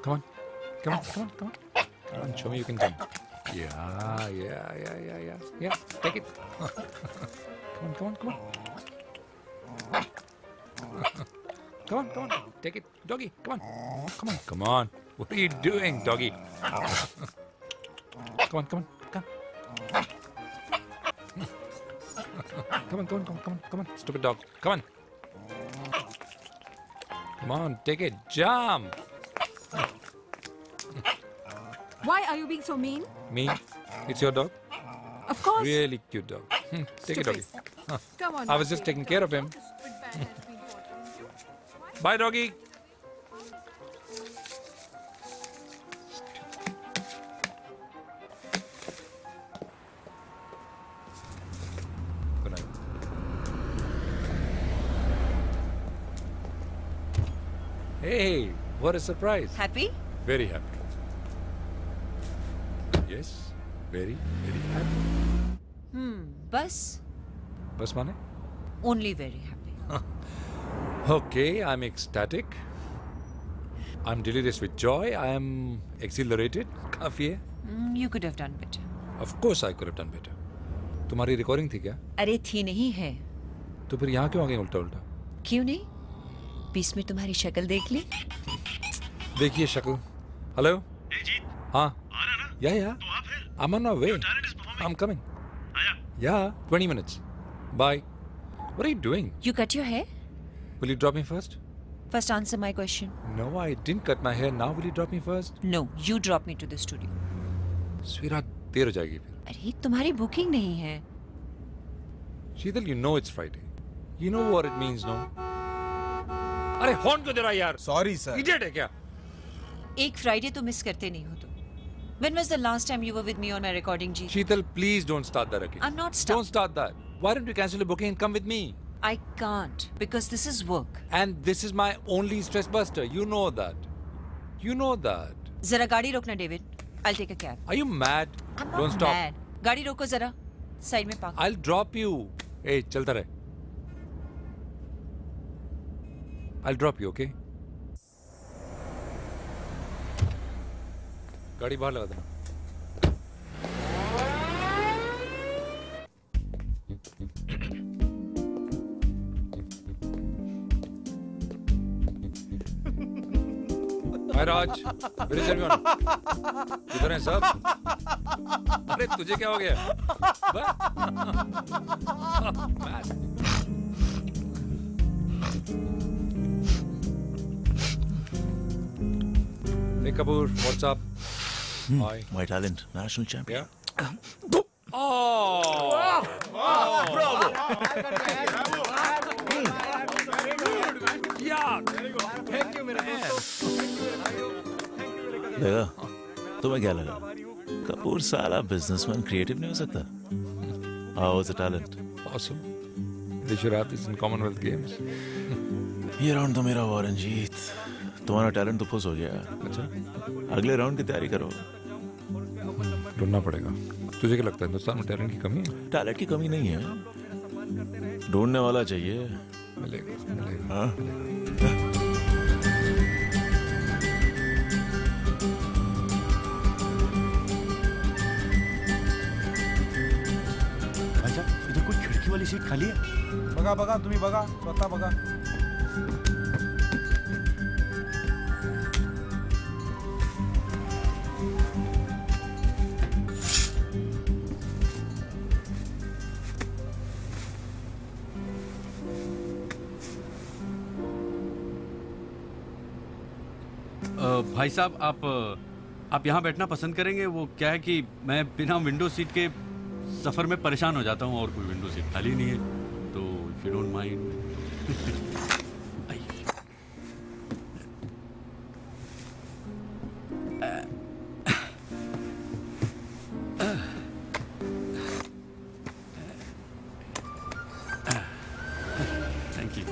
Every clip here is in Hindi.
Come on. Come on, come on, come on. Come on, show me you can jump. Yeah. Take it. Come on. Come on. Take it. Doggy, come on. What are you doing, doggy? Come on. Come on. Stupid dog. Come on, take it. Jump. Why are you being so mean? Me? It's your dog? Of course. Really cute dog. Take it, doggy. Come on. I was just taking care of him. Bye, doggy. Good night. Hey, what a surprise. Happy? Very happy. Yes, very happy. Bus? Bas mane? Only very happy. Okay, I'm ecstatic. I'm delirious with joy. I am exhilarated. काफी है. You could have done better. Of course I could have done better. तुम्हारी रिकॉर्डिंग थी क्या? अरे थी नहीं है. तो फिर यहाँ क्यों आ गई उल्टा? क्यों नहीं? बीच में तुम्हारी शक्ल देख ली. देखिए शक्ल. हेलो. Hey जीत. हाँ. आ रहा ना? Yeah. तो आप फिर? I'm on my way. Your talent is performing. I'm coming. आया. Yeah, 20 minutes. Bye. What are you doing? You cut your hair? Will you drop me first? First answer my question. No, I didn't cut my hair. Now will you drop me first? No, you drop me to the studio. Sweetheart, देर हो जाएगी फिर. अरे तुम्हारी बुकिंग नहीं है. शीतल, you know it's Friday. You know what it means, no? अरे हॉर्न क्यों दे रहा है यार? Sorry sir. Idiot है क्या? एक फ्राइडे तो मिस करते नहीं हो तुम. When was the last time you were with me on my recording, Jeet? Sheetal, please don't start that again. I'm not Don't start that. Why don't you cancel the booking and come with me? I can't because this is work. And this is my only stress buster. You know that. You know that. जरा गाड़ी रोकना, David. I'll take a cab. Are you mad? I'm Don't not stop. mad. गाड़ी रोको जरा. साइड में park. I'll drop you. Hey, चलता रहे. I'll drop you, okay? गाड़ी बाहर लगा देना. Hi Raj, where is everyone? किधर हैं सब? अरे तुझे क्या हो गया? Hey Kapoor, what's up? Hi. My talent, national champion. Yeah. Oh! Bravo! Yeah. लगा? तुम्हें क्या लगा? कपूर साला बिजनेसमैन क्रिएटिव नहीं हो सकता? How was the talent? Awesome. They should have this in Commonwealth Games. ये राउंड तो मेरा हुआ रंजीत. तुम्हारा टैलेंट तो फुस हो गया. अच्छा. अगले राउंड की तैयारी करो. ढूंढना पड़ेगा. तुझे क्या लगता है हिंदुस्तान में टैलेंट की कमी है? टैलेंट की कमी नहीं है. ढूंढने वाला चाहिए. मिलेगा. हाँ? इधर कोई खिड़की वाली सीट खाली है? बघा तुम्ही बघा स्वतः बघा. भाई साहब, आप यहाँ बैठना पसंद करेंगे? वो क्या है कि मैं बिना विंडो सीट के सफर में परेशान हो जाता हूँ और कोई विंडो सीट खाली नहीं है, तो if you don't mind. Thank you.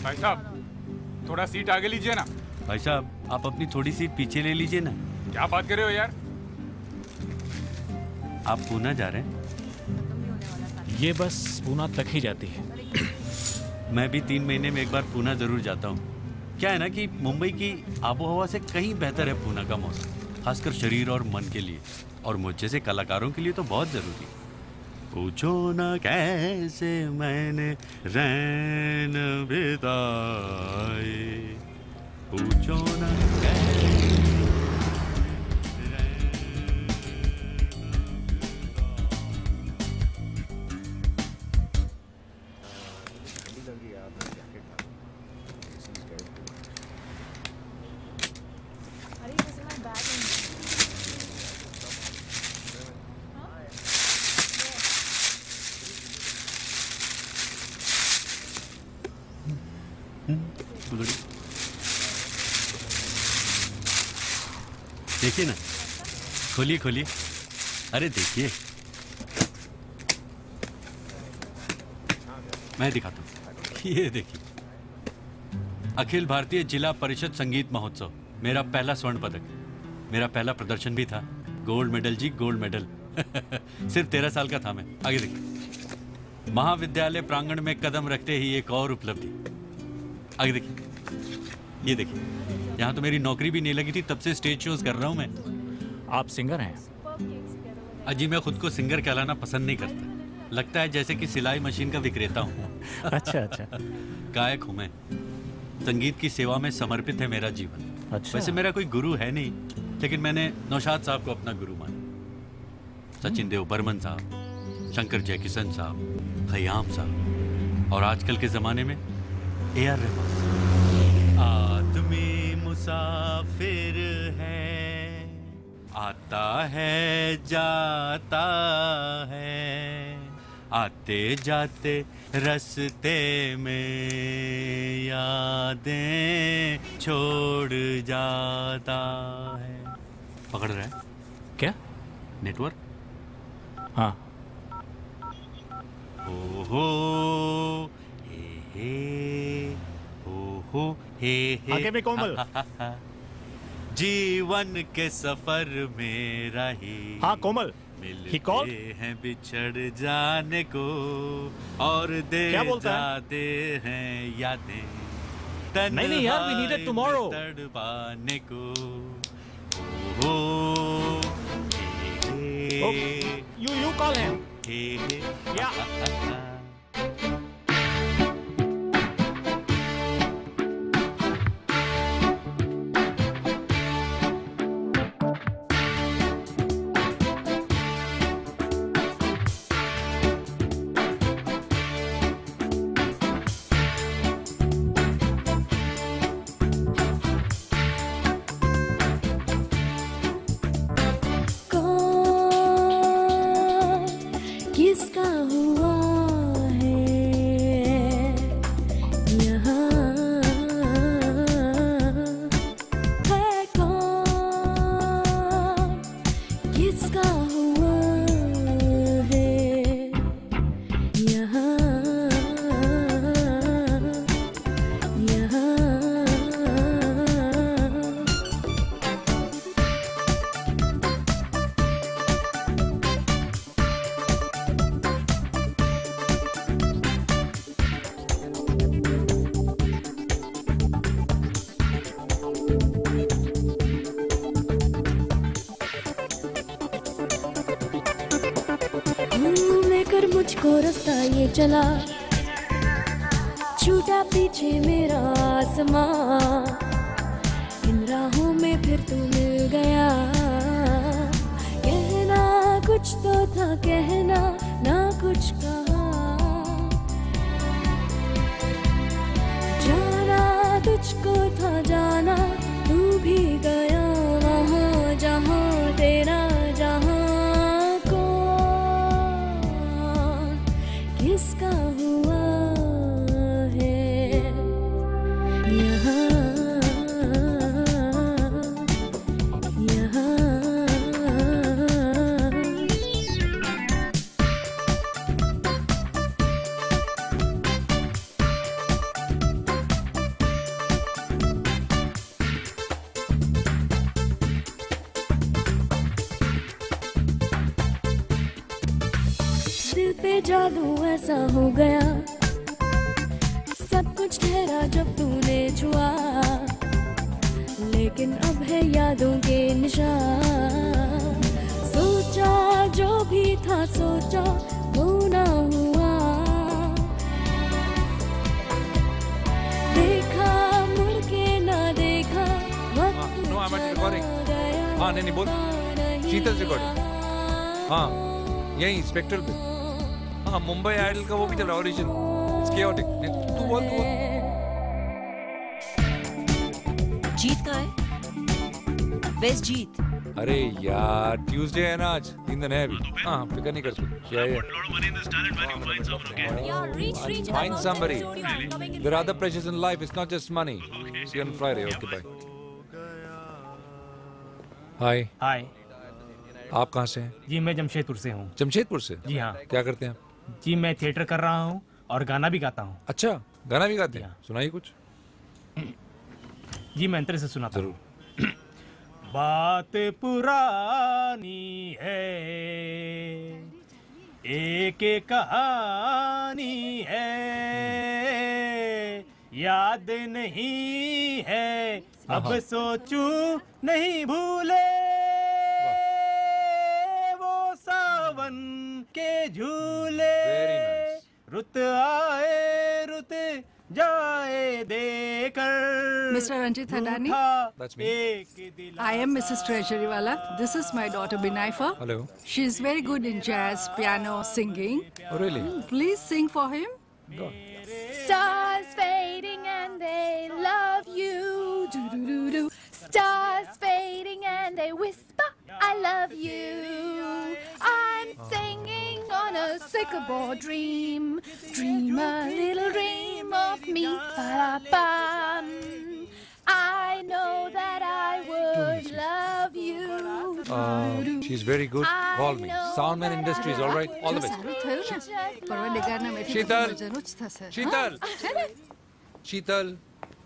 भाई साहब, थोड़ा सीट आगे लीजिए ना. भाई साहब, आप अपनी थोड़ी सीट पीछे ले लीजिए ना। क्या बात कर रहे हो यार? आप पूना जा रहे हैं? ये बस पूना तक ही जाती है। मैं भी 3 महीने में एक बार पूना जरूर जाता हूँ। क्या है ना कि मुंबई की आबो हवा से कहीं बेहतर है पूना का मौसम, खासकर शरीर और मन के लिए, और मुझ जैसे कलाकारों के लिए तो बहुत जरूरी है। पूछो ना कैसे मैंने रैन बिताए, पूछो ना कैसे। देखिए ना, खोलिए खोलिए, अरे देखिए, मैं दिखाता हूँ, ये देखिए, अखिल भारतीय जिला परिषद संगीत महोत्सव, मेरा पहला स्वर्ण पदक, मेरा पहला प्रदर्शन भी था, गोल्ड मेडल जी, गोल्ड मेडल। सिर्फ 13 साल का था मैं। आगे देखिए, महाविद्यालय प्रांगण में कदम रखते ही एक और उपलब्धि। आगे देखिए, ये देखिए, यहाँ तो मेरी नौकरी भी नहीं लगी थी, तब से स्टेज शोज कर रहा हूँ मैं। आप सिंगर हैं? अजी, मैं खुद को सिंगर कहलाना पसंद नहीं करता, लगता है जैसे कि सिलाई मशीन का विक्रेता हूँ। अच्छा अच्छा। गायक हूँ मैं, संगीत की सेवा में समर्पित है मेरा जीवन। अच्छा। वैसे मेरा कोई गुरु है नहीं, लेकिन मैंने नौशाद साहब को अपना गुरु माना, सचिन देव बर्मन साहब, शंकर जयकिशन साहब, खयाम साहब, और आजकल के जमाने में AR रहमान। आदमी मुसाफिर है, आता है जाता है, आते जाते रास्ते में यादें छोड़ जाता है। पकड़ रहा है क्या? नेटवर्क? हाँ। ओहो हे ओहो हे आगे में कोमल। जीवन के सफर में रही। हाँ कोमल। मिलते हैं बिछड़ जाने को, और दे जाते हैं यादें नहीं यार, we need it tomorrow. तड़पाने को। You call him. Yeah. मुझको रास्ता ये चला, छूटा पीछे मेरा आसमां, इन राहों में फिर तू मिल गया। कहना कुछ तो था, कहना ना कुछ कहा, जाना तुझको था जाना, तू भी गया वहाँ जहाँ तेरा जहाँ। किसका हुआ है यहाँ यहाँ। जादू ऐसा हो गया, सब कुछ ठहरा जब तूने छुआ, लेकिन अब है यादों के निशान। सोचा जो भी था सोचा वो ना हुआ, देखा मुड़ के ना देखा, वक्त चला गया। हाँ नहीं बोल, शीतल रिकॉर्डिंग। हाँ यही स्पेक्ट्रल पे। हाँ मुंबई आइडल का वो भी चल रहा ऑडिशन। It's chaotic. तू बोल। जीत का है? बेस्ट जीत। अरे यार ट्यूसडे है ना आज, 3 दिन है अभी। हाँ फिक्र नहीं कर तू। क्या है? Find somebody. There are other pressures in life. It's not just money. See you on Friday. Okay, bye. हाय। हाय आप कहाँ से हैं? जी, मैं जमशेदपुर से हूँ। जमशेदपुर से? जी हाँ। क्या करते हैं आप? जी, मैं थिएटर कर रहा हूँ और गाना भी गाता हूँ। अच्छा, गाना भी गाते हैं? हाँ। सुनाइए कुछ। जी, मैं अंतर से सुनाता हूँ। जरूर। बात पुरानी है, एक कहानी है, याद नहीं है, अब सोचूं नहीं भूले, वो सावन के झूले, रुत आए रुत जाए देकर। Mr. Ranjit Hadani, That's me. I am Mrs. Treasurywala. This is my daughter Binaifa. Hello. She is very good in jazz, piano, singing. Oh really? Please sing for him. Go. Stars fading and they love you. Do-do-do-do. Stars fading and they whisper, I love you. I'm singing on a sycamore dream. Dream a little dream of me. Ba-da-bum. I know that I would love you. She's very good. Call me. Soundman Industries, all right? All the best. Sheetal,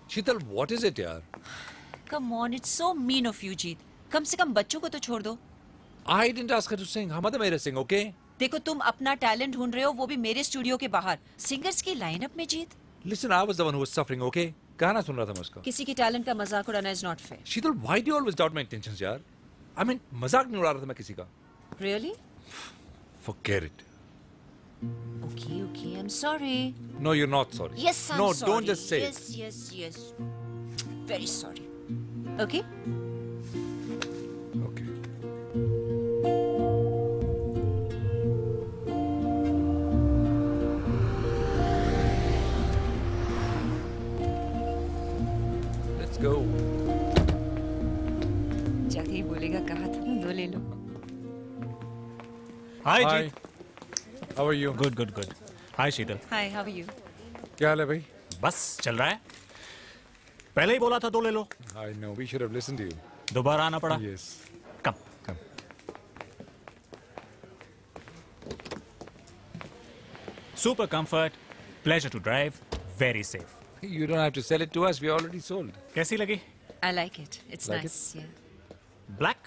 Sheetal, what is it यार? Come on, it's so mean of you, जीत। कम से कम बच्चों को तो छोड़ दो। I didn't ask her to sing. हम तो मेरे sing, okay? देखो तुम अपना टैलेंट ढूंढ रहे हो, वो भी मेरे स्टूडियो के बाहर। सिंगर्स की लाइनअप में जीत। Listen, I was the one who was suffering, okay? गाना सुन रहा था मैं उसका। किसी के टैलेंट का मजाक उड़ाना is not fair. Sheetal, why do you always doubt my intentions यार? I mean, मजाक नहीं उड़ा रहा था मैं किसी का। Really? Forget it. Okay, okay, I'm sorry. No, you're not sorry. Yes, I'm no, sorry. don't just say yes, it. Yes, yes, very sorry. Okay? Okay. Let's go. जाके ही बोलेगा, कहा था ना 2 ले लो। हाय Hi. Jeet. How are you? Good good good. Hi Sheetal. Hi, how are you? क्या हाल है भाई? बस चल रहा है, पहले ही बोला था 2 ले लो। I know. We should have listened to you. दोबारा आना पड़ा। Yes. Come. Come. Super comfort, pleasure to drive, very safe. You don't have to sell it to us. We already sold. कैसी लगी? I like it. It's Like nice. Yeah. Black?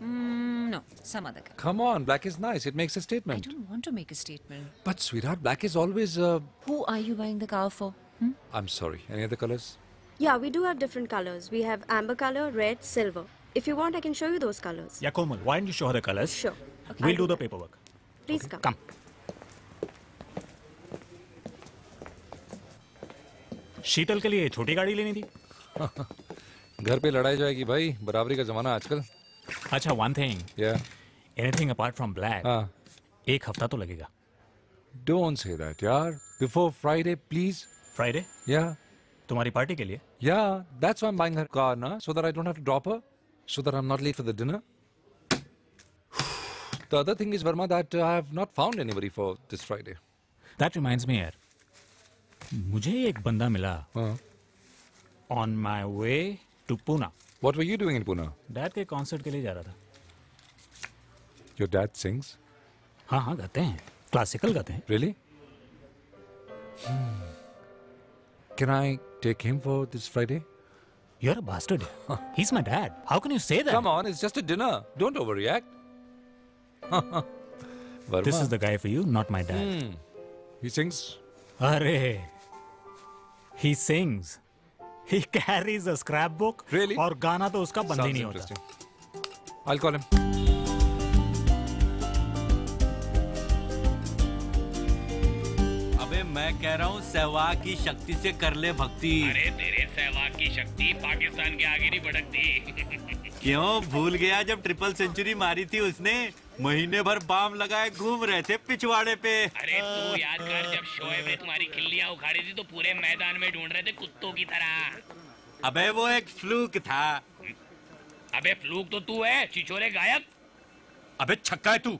No, some other color. Come on, black is nice. It makes a I statement. don't want to make a statement. But sweetheart, black is always. Who are you buying the car for? I'm sorry. Any other colors? Yeah, we do have different colors. We have amber color, red, silver. If you want, I can show you those colors. या कोमल, why don't you show her the colors? Sure. We'll do the paperwork. Please come. Come. शीतल के लिए छोटी गाड़ी लेनी थी। घर पे लड़ाई जाएगी भाई, बराबरी का जमाना आजकल। अच्छा, one thing. Yeah. Anything apart from black. हाँ. 1 हफ्ता तो लगेगा। Don't say that, यार. Before Friday, please. Friday? Yeah. तुम्हारी पार्टी के लिए? Yeah. That's why I'm buying her car, na? So that I don't have to drop her. So that I'm not late for the dinner. The other thing is, Verma, that I have not found anybody for this Friday. That reminds me यार, मुझे एक बंदा मिला। हाँ. On my way to Pune. What were you doing in Pune? Dad के कॉन्सर्ट के लिए जा रहा था। Your dad sings? हाँ हाँ, गाते हैं, क्लासिकल गाते हैं। Really? Can I take him for this Friday? You're a bastard. He's my dad. How can you say that? Come on, it's just a dinner. Don't overreact. Verma. This is the guy for you, not my dad. He sings. Arey. He sings. He carries a scrapbook. Really? और गाना तो उसका बंद ही Sounds नहीं होता. interesting. I'll call him. अबे मैं कह रहा हूँ सहवाग की शक्ति से कर ले भक्ति. अरे तेरे सहवाग की शक्ति पाकिस्तान के आगे नहीं भड़कती. क्यों भूल गया जब ट्रिपल सेंचुरी मारी थी उसने? महीने भर बाम लगाए घूम रहे थे पिछवाड़े पे. अरे तू याद कर जब शोएब ने तुम्हारी खिल्लियां उखाड़ी थी तो पूरे मैदान में ढूंढ रहे थे कुत्तों की तरह. अबे वो एक फ्लूक था. अबे फ्लूक तो तू है, छिछोरे गायक. अबे छक्का है तू.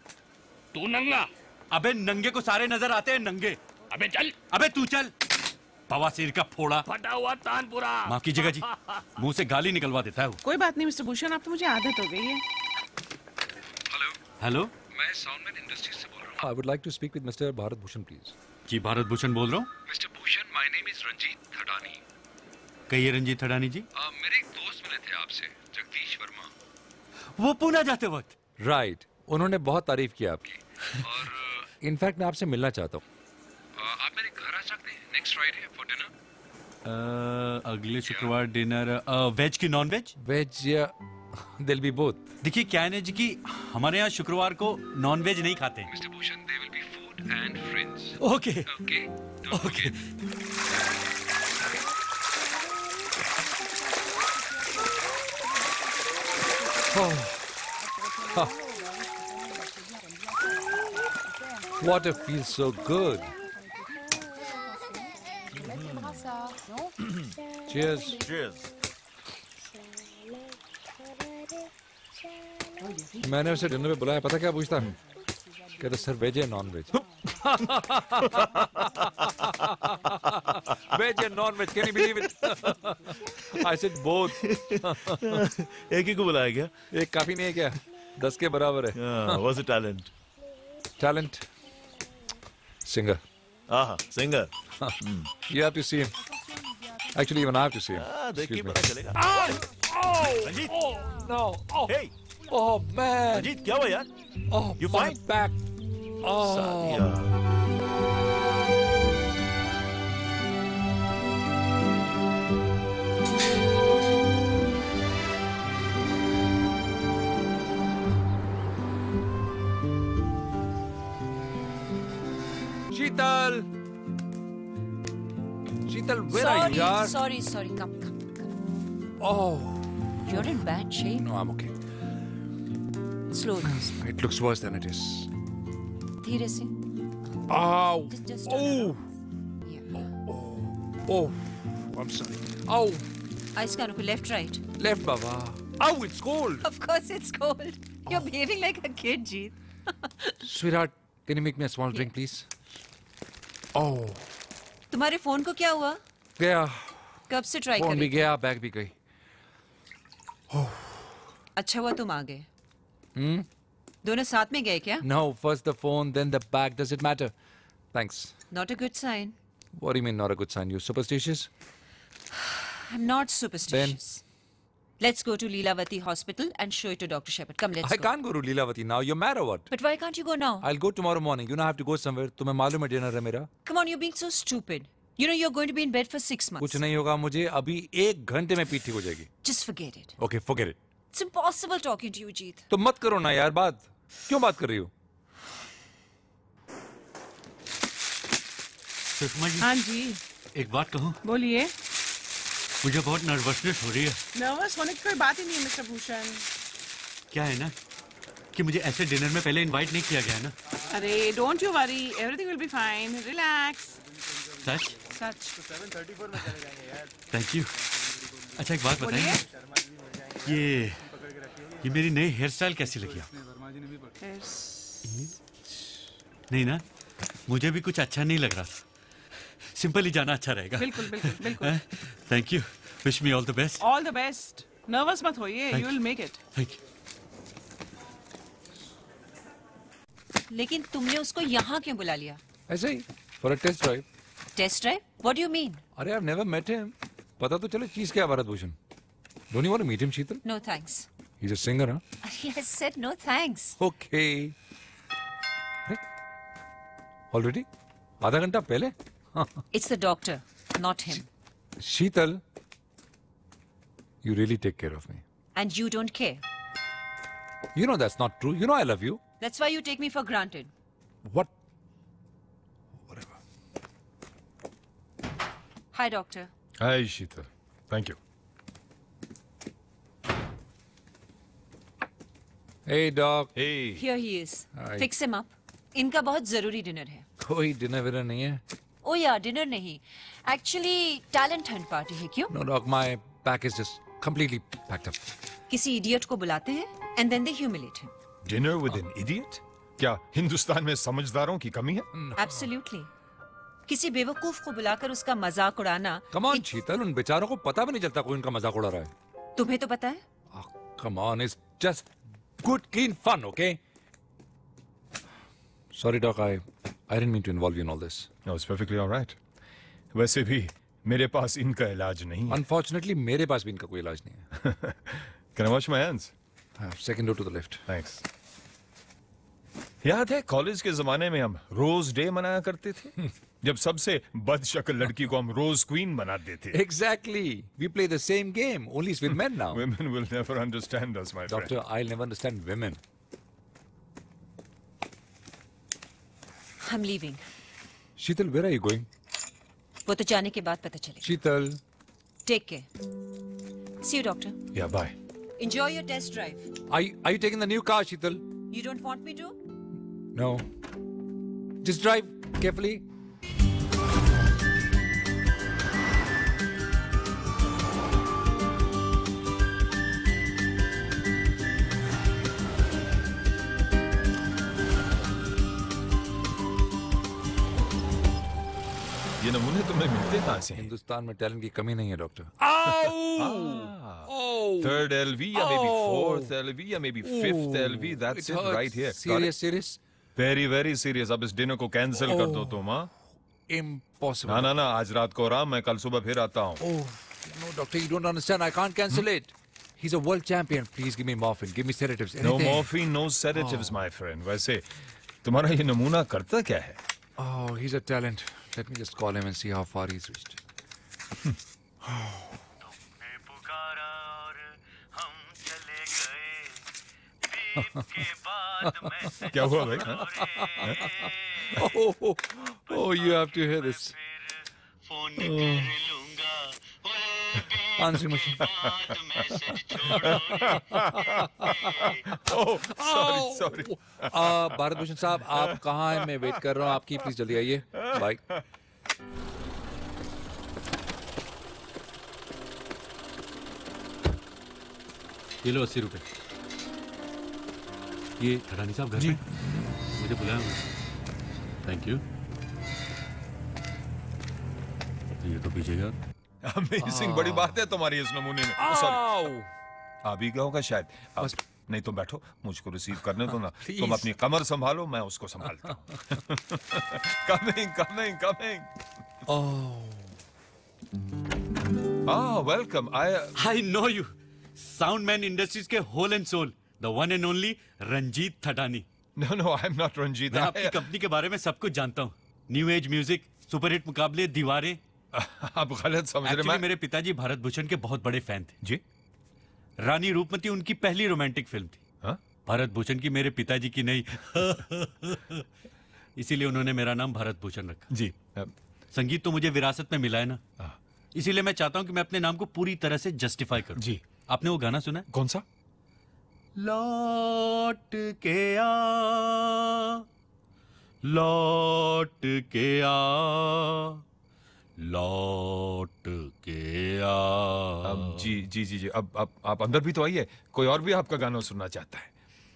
तू नंगा. अबे नंगे को सारे नजर आते हैं नंगे. अबे चल. अबे तू चल. बवासीर का फोड़ा. फटा हुआ तानपुरा. माफ कीजिएगा जी, मुंह से गाली निकलवा देता है वो. कोई बात नहीं मिस्टर भूषण, अब तो मुझे आदत हो गई है. हेलो, मैं साउंडमैन इंडस्ट्रीज से बोल रहा हूँ. I would like to speak with Mr. Bharat Bhushan, please. जी भारत भूषण बोल रहा हूँ. Mr. Bhushan, my name is Ranjit Thadani. कहिए रंजीत थडानी जी. मेरे एक दोस्त मिले थे आपसे, जगदीश वर्मा. वो पुणे जाते वक्त. राइट. उन्होंने बहुत तारीफ की आपकी. और इनफैक्ट मैं आपसे मिलना चाहता हूँ. आप मेरे घर आ सकते हैं नेक्स्ट फ्राइडे फॉर डिनर. अगले शुक्रवार डिनर वेज की नॉन वेज? वेज या दिल भी बोथ. देखिए क्या है ना जी कि हमारे यहाँ शुक्रवार को नॉन वेज नहीं खाते. Mister Bhushan, there will be food and friends. Okay okay okay. Water feels so good. Cheers. Cheers. मैंने उसे डिनर पे बुलाया, पता क्या पूछता? कहता सर वेज या नॉन वेज. वेज या non veg, can you believe it? I said both. एक ही को बुलाया क्या? एक काफी नहीं है क्या? 10 के बराबर है. What's the talent? Talent? Singer. Aha, singer. You have to see him. Actually, even I have to see him. देख के Excuse me. पता चलेगा. Ranjit! Oh, no. Oh, Hey, oh man. Ranjit, क्या हुआ यार? Oh, You my fine? back. Oh. Saliya. Sheetal. Sheetal, where are you, yaar? Sorry. Come. Oh, You're in bad shape. no, I'm okay. Slow down. It looks worse than it is. धीरे से. Ow. Just Oh. Yeah. Oh. I'm sorry. Ow. Eyes का रुको, left, right. Left, Baba. Ow, it's cold. Of course it's cold. You're behaving like a kid, Jeet. Sweetheart, can you make me a small drink, please? Oh. तुम्हारे फोन को क्या हुआ? गया. कब से ट्राई कर फोन भी रही? गया, बैग भी गई. अच्छा हुआ तुम आ गए. दोनों साथ में गए क्या? No, first the phone, then the bag. Does it matter? Thanks. Not a good sign. What do you mean, not a good sign? You superstitious? I'm not superstitious. Let's go to Leelavati Hospital and show it to Dr. Shepard. Come, let's I go. can't go to Leelavati now. You're mad or what? But why can't you go now? I'll go tomorrow morning. You know I have to go somewhere. तुम्हें मालूम है dinner है मेरा? Come on, you're being so stupid. You know you're going to be in bed for 6 months. कुछ नहीं होगा मुझे. अभी 1 घंटे में पीठ ठीक हो जाएगी. Just forget it. Okay, forget it. It's impossible talking to you, Jeet. तो मत करो ना यार बात. क्यों बात कर रही हो? सुषमा जी, हाँ जी, एक बात कहूँ, बोलिए. मुझे बहुत नर्वसनेस हो रही है. नर्वस होने की कोई बात ही नहीं है मिस्टर भूषण. क्या है ना कि मुझे ऐसे डिनर में पहले इनवाइट नहीं किया गया है ना. अरे don't you worry, everything will be fine. Relax. Such? Such. Thank you. अच्छा एक बात बताइए, ये मेरी नई हेयर स्टाइल कैसी लगी आपको? नहीं ना, मुझे भी कुछ अच्छा नहीं लग रहा था. सिंपल ही जाना अच्छा रहेगा. बिल्कुल बिल्कुल बिल्कुल. Thank you. Wish me all the best. All the best. Nervous मत होइए, Thank you will make it. Thank you. लेकिन तुमने उसको यहाँ क्यों बुला लिया? ऐसे ही for a test drive. Test drive? What do you mean? अरे I've never met him. पता तो चले चीज क्या Bharat Bhushan. Don't you want to meet him, Sheetal? No thanks. He's a singer, huh? He has said no thanks. Okay. अरे, ऑलरेडी आधा घंटा पहले? It's the doctor, not him. Sheetal, you really take care of me. And you don't care. You know that's not true. You know I love you. That's why you take me for granted. What? Hi, doctor. Hi, Sheetal. Thank you. Hey, doc. Hey. Here he is. Hi. Fix him up. इनका बहुत जरूरी डिनर है. कोई डिनर विनर नहीं है. Oh yeah, dinner नहीं. Actually, talent hunt party है क्यों? No, doc. My back is just completely packed up. किसी idiot को बुलाते हैं and then they humiliate him. Dinner with an idiot? क्या हिंदुस्तान में समझदारों की कमी है? Absolutely. किसी बेवकूफ को बुलाकर उसका मजाक उड़ाना. Come on, शीतल, उन बेचारों को पता भी नहीं चलता कोई उनका मजाक उड़ा रहा है. तुम्हें तो पता है? Come on, it's just good, clean fun, okay? Sorry, doc. I didn't mean to involve you in all this. No, it's perfectly all right. वैसे भी मेरे पास इनका इलाज नहीं है. Unfortunately, मेरे पास भी इनका कोई इलाज नहीं है. Can I wash my hands? Second door to the left. Thanks. याद है कॉलेज के जमाने में हम रोज डे मनाया करते थे, जब सबसे बदशक्ल लड़की को हम रोज क्वीन बनाते थे. Exactly. We play the same game, only it's with men now. Women will never understand us, my friend. Doctor, I'll never understand women. I'm leaving. Sheetal, where are you going? वो तो जाने के बाद पता चलेगा. Sheetal. Take care. See you, doctor. Yeah, bye. Enjoy your test drive. Are you taking the new car, Sheetal? You don't want me to? No. Just drive carefully. ये नमूने तुम्हें मिलते कहाँ से हैं? हिंदुस्तान में टैलेंट की कमी नहीं है, डॉक्टर. Third LV, या maybe fourth LV, या maybe fifth LV. That's it right here. Serious? Very, very serious. अब इस डिनर को कैंसिल कर दो तुम, हाँ? Impossible. ना, आज रात को आराम, मैं कल सुबह फिर आता हूँ. No, doctor, you don't understand. I can't cancel it. He's a world champion. Please give me morphine. Give me sedatives. No Anything. morphine, no sedatives, my friend. वैसे तुम्हारा ये नमूना करता क्या है? Oh, he's a talent. Let me just call him and see how far he's reached. क्या हुआ भाई? Oh, you have to hear this. Answering machine. Oh, sorry. Bharat Bhushan साहब, आप कहाँ हैं? मैं वेट कर रहा हूँ आपकी. प्लीज जल्दी आइए. बाय. ये लो 80 रुपए. ये ठडानी साहब घर पे मुझे बुलाया. Thank you. ये तो पीछेगा. अमेजिंग, बड़ी बात है तुम्हारी इस नमूने में. सॉरी, आ भी गया होगा शायद. नहीं तो बैठो, मुझको रिसीव करने दो ना. तुम अपनी कमर संभालो, मैं उसको संभालता हूँ. Coming. Welcome. I know you. Sound man industries के whole and soul, the one and only Ranjit Thadani. No, I am not Ranjit. मैं आपकी कंपनी के बारे में सब कुछ जानता हूँ. न्यू एज म्यूजिक, सुपरहिट मुकाबले, दीवारें. आप गलत समझ रहे हैं. मेरे पिताजी भारत भूषण के बहुत बड़े फैन थे. जी. रानी रूपमती उनकी पहली रोमांटिक फिल्म थी. हाँ? भारत भूषण की, मेरे पिताजी की नहीं. इसीलिए उन्होंने मेरा नाम भारत भूषण रखा. जी. संगीत तो मुझे विरासत में मिला है ना. इसीलिए मैं चाहता हूँ कि मैं अपने नाम को पूरी तरह से जस्टिफाई करूँ. जी. आपने वो गाना सुना है? कौन सा? लौट के आ, लौट के आ, लौट के आ. जी. अब आप अंदर भी तो आइए. कोई और भी आपका गाना सुनना चाहता है.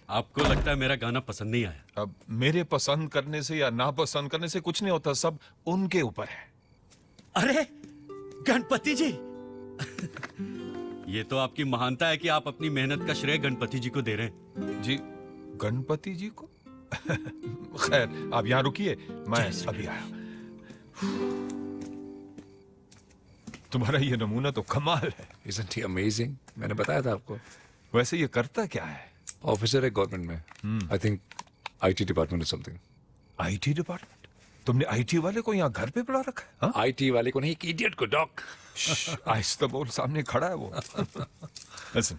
आपको लगता है मेरा गाना पसंद नहीं आया? अब मेरे पसंद करने से या ना पसंद करने से कुछ नहीं होता. सब उनके ऊपर है. अरे गणपति जी. ये तो आपकी महानता है कि आप अपनी मेहनत का श्रेय गणपति जी को दे रहे हैं. जी, गणपति जी को? खैर, आप यहाँ रुकिए, मैं अभी आया. तुम्हारा ये नमूना तो कमाल है. Isn't he amazing? मैंने बताया था आपको. वैसे ये करता क्या है? ऑफिसर है गवर्नमेंट में. I think IT department or something. IT department? तुमने आईटी वाले को यहाँ घर पे बुला रखा है? हाँ? आईटी वाले को नहीं, एक इडियट को डॉक। आहिस्ता बोल, सामने खड़ा है वो। Listen,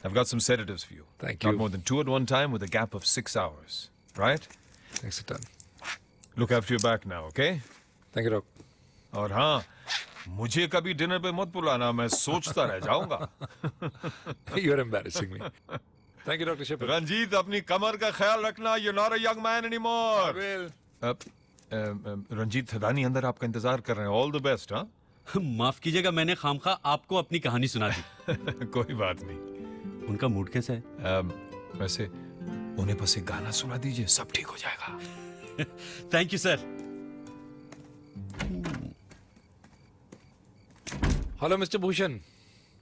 I've got some sedatives for you. Thank Not you. more than 2 at one time with a gap of 6 hours. Right? Thanks a ton. Look after your back now, okay? Thank you, doc. और हाँ, मुझे कभी डिनर पे मत बुलाना, मैं सोचता रह जाऊंगा। You're embarrassing me. Thank you, Dr. Shepherd. Ranjit, अपनी कमर का ख्याल रखना। You're not a young man anymore. I will. Ranjit Thadani अंदर आपका इंतजार कर रहे हैं। All the best, हाँ? माफ कीजिएगा, मैंने खामखा आपको अपनी कहानी सुना दी। कोई बात नहीं। उनका मूड कैसा है? वैसे उन्हें बस एक गाना सुना दीजिए, सब ठीक हो जाएगा। Thank you sir. Hello mister Bhushan,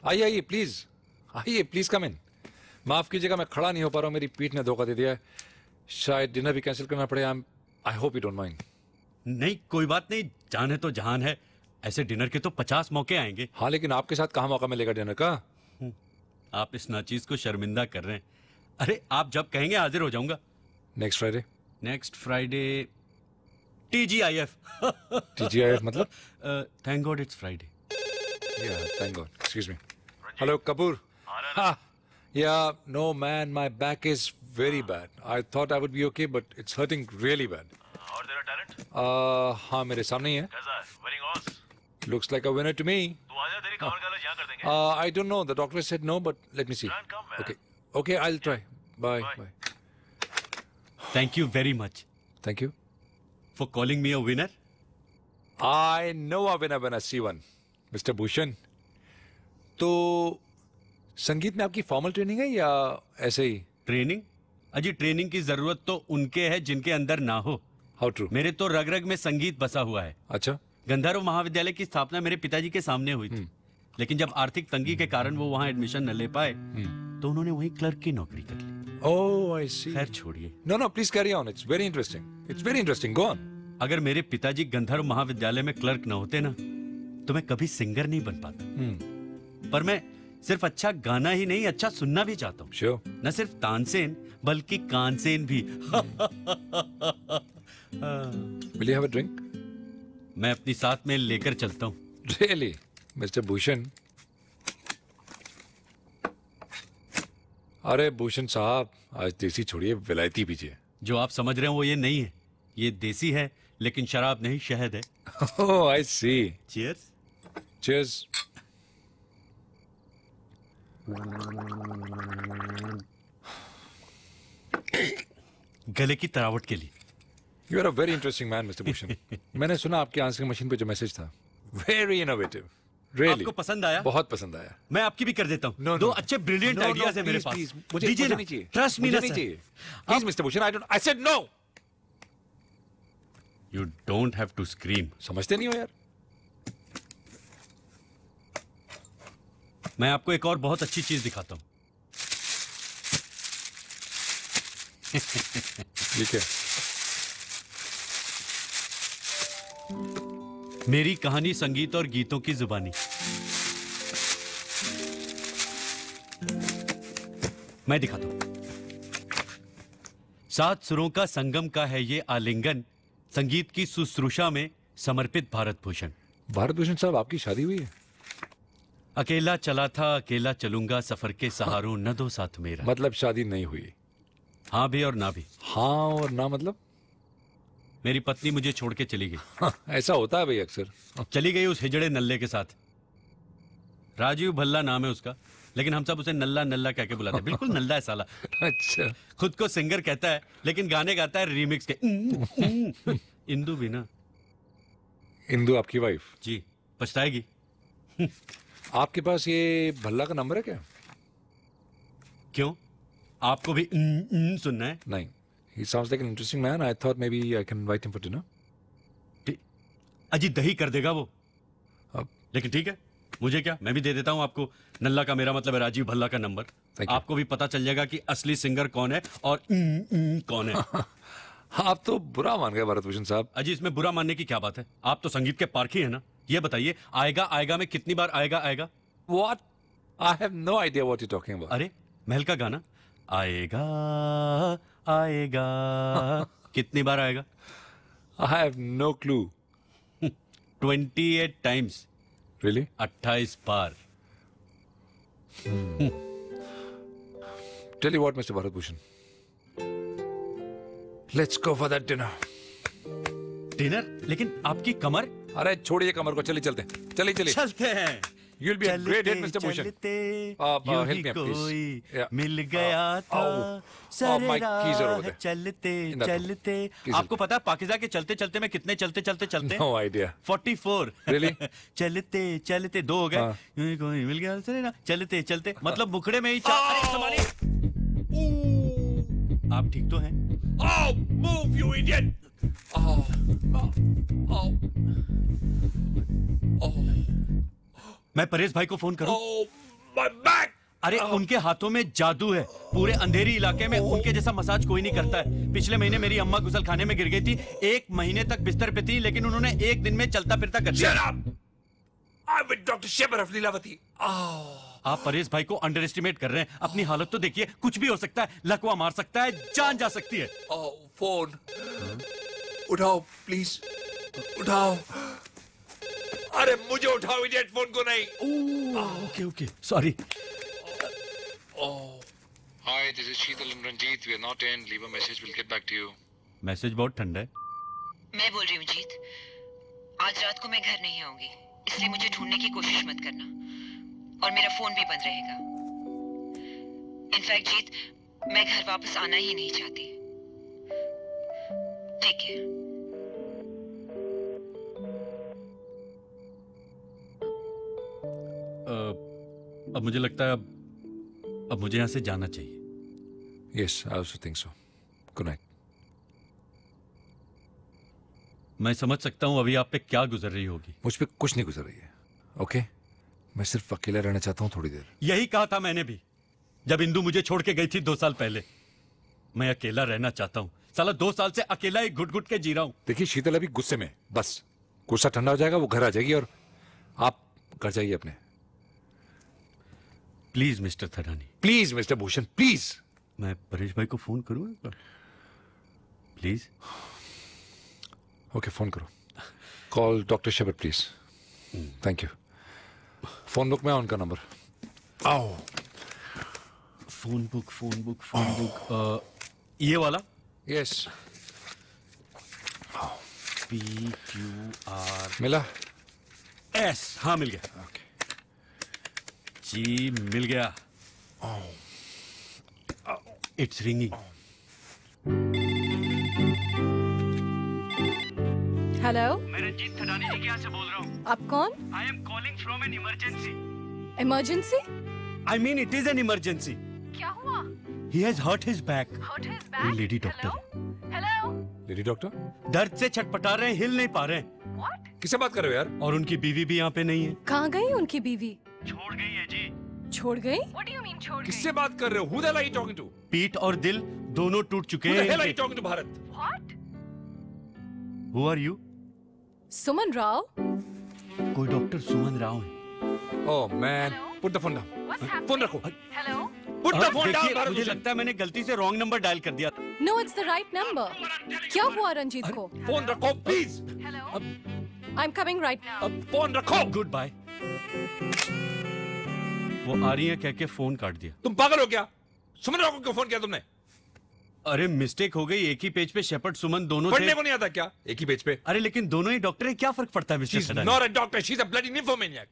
आइए आइए प्लीज, आइए प्लीज कम इन। माफ कीजिएगा, मैं खड़ा नहीं हो पा रहा हूँ, मेरी पीठ ने धोखा दे दिया है। शायद डिनर भी कैंसिल करना पड़े। I hope you don't mind. नहीं कोई बात नहीं, जान है तो जहान है। ऐसे डिनर के तो 50 मौके आएंगे। हाँ, लेकिन आपके साथ कहाँ मौका मिलेगा डिनर का? आप इस नाचीज को शर्मिंदा कर रहे हैं। अरे आप जब कहेंगे हाजिर हो जाऊंगा। Next Friday? Next Friday TGIF। TGIF मतलब? Thank God it's Friday. Yeah, thank God. Excuse me. Hello, Kapoor. Yeah, no man, my back is very bad. I thought I would be okay, but it's hurting really bad. और तेरा टैलेंट हाँ, मेरे सामने ही है। कैसा है? Winning odds? Looks like a winner to me. तू आजा, तेरी कमर का इलाज यहाँ कर देंगे। I don't know. The doctor said no, but let me see. Try and come, man. Okay. Okay, I'll try. Bye. Bye. Thank you very much Thank you. for calling me a winner. I know a winner when I see one. Mister Bhushan, तो संगीत में आपकी फॉर्मल ट्रेनिंग है या ऐसे ही? ट्रेनिंग? अजी ट्रेनिंग की जरूरत तो उनके है जिनके अंदर ना हो। How true? मेरे तो रग रग में संगीत बसा हुआ है। अच्छा। गंधर्व महाविद्यालय की स्थापना मेरे पिताजी के सामने हुई थी, लेकिन जब आर्थिक तंगी के कारण वो वहाँ एडमिशन न ले पाए तो उन्होंने वहीं क्लर्क की नौकरी कर ली। ओह, आई सी। खैर छोड़िए। No please carry on, it's very interesting. It's very interesting, go on. अगर मेरे पिताजी गंधर्व महाविद्यालय में क्लर्क न होते ना तो मैं कभी सिंगर नहीं बन पाता। पर मैं सिर्फ अच्छा गाना ही नहीं, अच्छा सुनना भी चाहता हूँ। Sure. न सिर्फ तानसेन बल्कि कानसेन भी। Will you have a drink? मैं अपनी साथ में लेकर चलता हूँ। Really, mister Bhushan? अरे भूषण साहब, आज देसी छोड़िए, विलायती पीजिए। जो आप समझ रहे हो वो ये नहीं है। ये देसी है लेकिन शराब नहीं, शहद है। Oh, I see. Cheers. Cheers. गले की तरावट के लिए। You are a very interesting man, mister Bhushan. मैंने सुना आपकी आंसरिंग मशीन पे जो मैसेज था, very innovative. Really. आपको पसंद आया? बहुत पसंद आया। मैं आपकी भी कर देता हूँ। No, दो no. अच्छे ब्रिलियंट आइडियाज है मेरे पास। मुझे नहीं चाहिए। ट्रस्ट मी ना नहीं सर। चाहिए। Please, mister Bhushan, I said no. You don't have to scream. समझते नहीं हो यार। मैं आपको एक और बहुत अच्छी चीज दिखाता हूँ। ठीक है। मेरी कहानी संगीत और गीतों की जुबानी। मैं दिखाता हूं। 7 सुरों का संगम का है ये आलिंगन, संगीत की शुश्रूषा में समर्पित भारत भूषण। भारत भूषण साहब, आपकी शादी हुई है? अकेला चला था, अकेला चलूंगा, सफर के सहारों न दो साथ मेरा। मतलब शादी नहीं हुई? हाँ भी और ना भी। हाँ और ना मतलब? मेरी पत्नी मुझे छोड़ के चली गई। ऐसा होता है भाई अक्सर। चली गई उस हिजड़े नल्ले के साथ। राजीव भल्ला नाम है उसका, लेकिन हम सब उसे नल्ला नल्ला कह के बुलाते हैं। बिल्कुल नल्ला है साला। अच्छा। खुद को सिंगर कहता है लेकिन गाने गाता है रीमिक्स के। इंदु भी ना। इंदु आपकी वाइफ? जी, पछताएगी। आपके पास ये भल्ला का नंबर है क्या? क्यों, आपको भी सुनना है? नहीं। He sounds like an interesting man. I thought maybe I can invite him for dinner. अजी दही कर देगा वो। अब लेकिन ठीक है, मुझे क्या, मैं भी दे देता हूँ आपको। नल्ला का मेरा मतलब है राजीव भल्ला का नंबर। आपको भी पता चल जाएगा कि असली सिंगर कौन है और कौन है। आप तो बुरा मान गए भारत भूषण साहब। अजी इसमें बुरा मानने की क्या बात है? आप तो संगीत के पारखी है ना। ये बताइए, आएगा आएगा में कितनी बार आएगा आएगा? What? I have no idea what you're talking about. अरे महल का गाना, आएगा आएगा, कितनी बार आएगा? I have no clue. 28 times. Really? 28 bar. Tell you what, Mr. Bharat Bhushan. Let's go for that dinner. Dinner? लेकिन आपकी कमर? अरे छोड़िए कमर को, चलिए चलते हैं. चलिए. चलते हैं. You'll be a great hit, Mr. Bhushan. यूं help ही me, please. कोई Yeah. मिल गया था. my keys are over there. चलते. Please आपको पता है पाकिजा के चलते चलते में कितने चलते? No idea. 44. Really? चलते 2 हो गए. यूं ही कोई मिल गया था. चलते मतलब मुखड़े में ही अरे संभालिए. आप ठीक तो हैं? Oh, move, you idiot! मैं परेश भाई को फोन करूं? Oh, my back! अरे उनके हाथों में जादू है. पूरे अंधेरी इलाके में उनके जैसा मसाज कोई नहीं करता है. पिछले महीने मेरी अम्मा गुसल खाने में गिर गई थी. 1 महीने तक बिस्तर पे थी, लेकिन उन्होंने 1 दिन में चलता फिरता कर दिया. Shut up! I'm with Dr. Shepherd of Leelavati. आप परेश भाई को अंडर एस्टिमेट कर रहे हैं. अपनी हालत तो देखिए. कुछ भी हो सकता है. लकवा मार सकता है. जान जा सकती है. फोन उठाओ प्लीज. उठाओ. अरे मुझे उठाओ, इडियट. फोन को नहीं. Okay sorry. Hi, this is Sheetal and Ranjit. We are not in. Leave a message. We'll get back to you. Message बहुत ठंडा है. मैं बोल रही हूँ जीत, आज रात को मैं घर नहीं आऊंगी, इसलिए मुझे ढूंढने की कोशिश मत करना. और मेरा फोन भी बंद रहेगा. इनफैक्ट जीत, मैं घर वापस आना ही नहीं चाहती. ठीक है. अब मुझे लगता है अब मुझे यहाँ से जाना चाहिए. Yes, I also think so. Good night. मैं समझ सकता हूँ अभी आप पे क्या गुजर रही होगी. मुझ पे कुछ नहीं गुजर रही है. ओके? मैं सिर्फ अकेला रहना चाहता हूँ थोड़ी देर. यही कहा था मैंने भी जब इंदु मुझे छोड़ के गई थी 2 साल पहले. मैं अकेला रहना चाहता हूँ. साला 2 साल से अकेला ही घुट के जी रहा हूँ. देखिए शीतल अभी गुस्से में. बस गुस्सा ठंडा हो जाएगा, वो घर आ जाएगी और आप घर जाइए अपने. Please mister Tharani. Please mister Bhushan, please. मैं परेश भाई को फोन करूँ प्लीज? ओके, फोन करो. Call doctor Shepherd please. Thank you. Phone book में उनका नंबर. आओ. Phone book. ये वाला? यस. PQR मिला? S. हाँ मिल गया. ओके. जी मिल गया. It's ringing. हेलो, मैं रंजीत थडानी जी के यहाँ से बोल रहा हूँ. आप कौन? I am calling from an emergency. Emergency? I mean it is an emergency. क्या हुआ? He has hurt his back. Hurt his back? Lady doctor. Hello? Lady doctor? दर्द से छटपटा रहे हैं, हिल नहीं पा रहे हैं. What? किससे बात कर रहे हो यार? और उनकी बीवी भी यहाँ पे नहीं है. कहाँ गई उनकी बीवी? छोड़ गई है जी. छोड़ गई? What do you mean छोड़ गई? किससे बात कर रहे हो? Who the hell are you talking to? पीठ और दिल दोनों टूट चुके Who the हैं. hell are you talking to, Bharat? What? Who are you? सुमन राव? कोई डॉक्टर सुमन राव है. Oh man, put the phone down. Phone रखो. Hello? Put the phone down, देखिए, भारत मुझे भूषण. लगता है मैंने गलती से रॉन्ग नंबर डायल कर दिया. No, it's the right number. क्या हुआ रंजीत को? फोन रखो please. I'm coming right now. Phone रखो. Goodbye. वो आ रही है कह के फोन काट दिया. तुम पागल हो क्या? सुमन राव को क्यों फोन किया तुमने? अरे मिस्टेक हो गई. एक ही पेज पे शेफर्ड सुमन दोनों पढ़ने थे. को नहीं आता क्या? एक ही पेज पे. अरे लेकिन दोनों ही डॉक्टर है. क्या फर्क पड़ता है mister She's Thadani? not a doctor. She's a bloody nymphomaniac.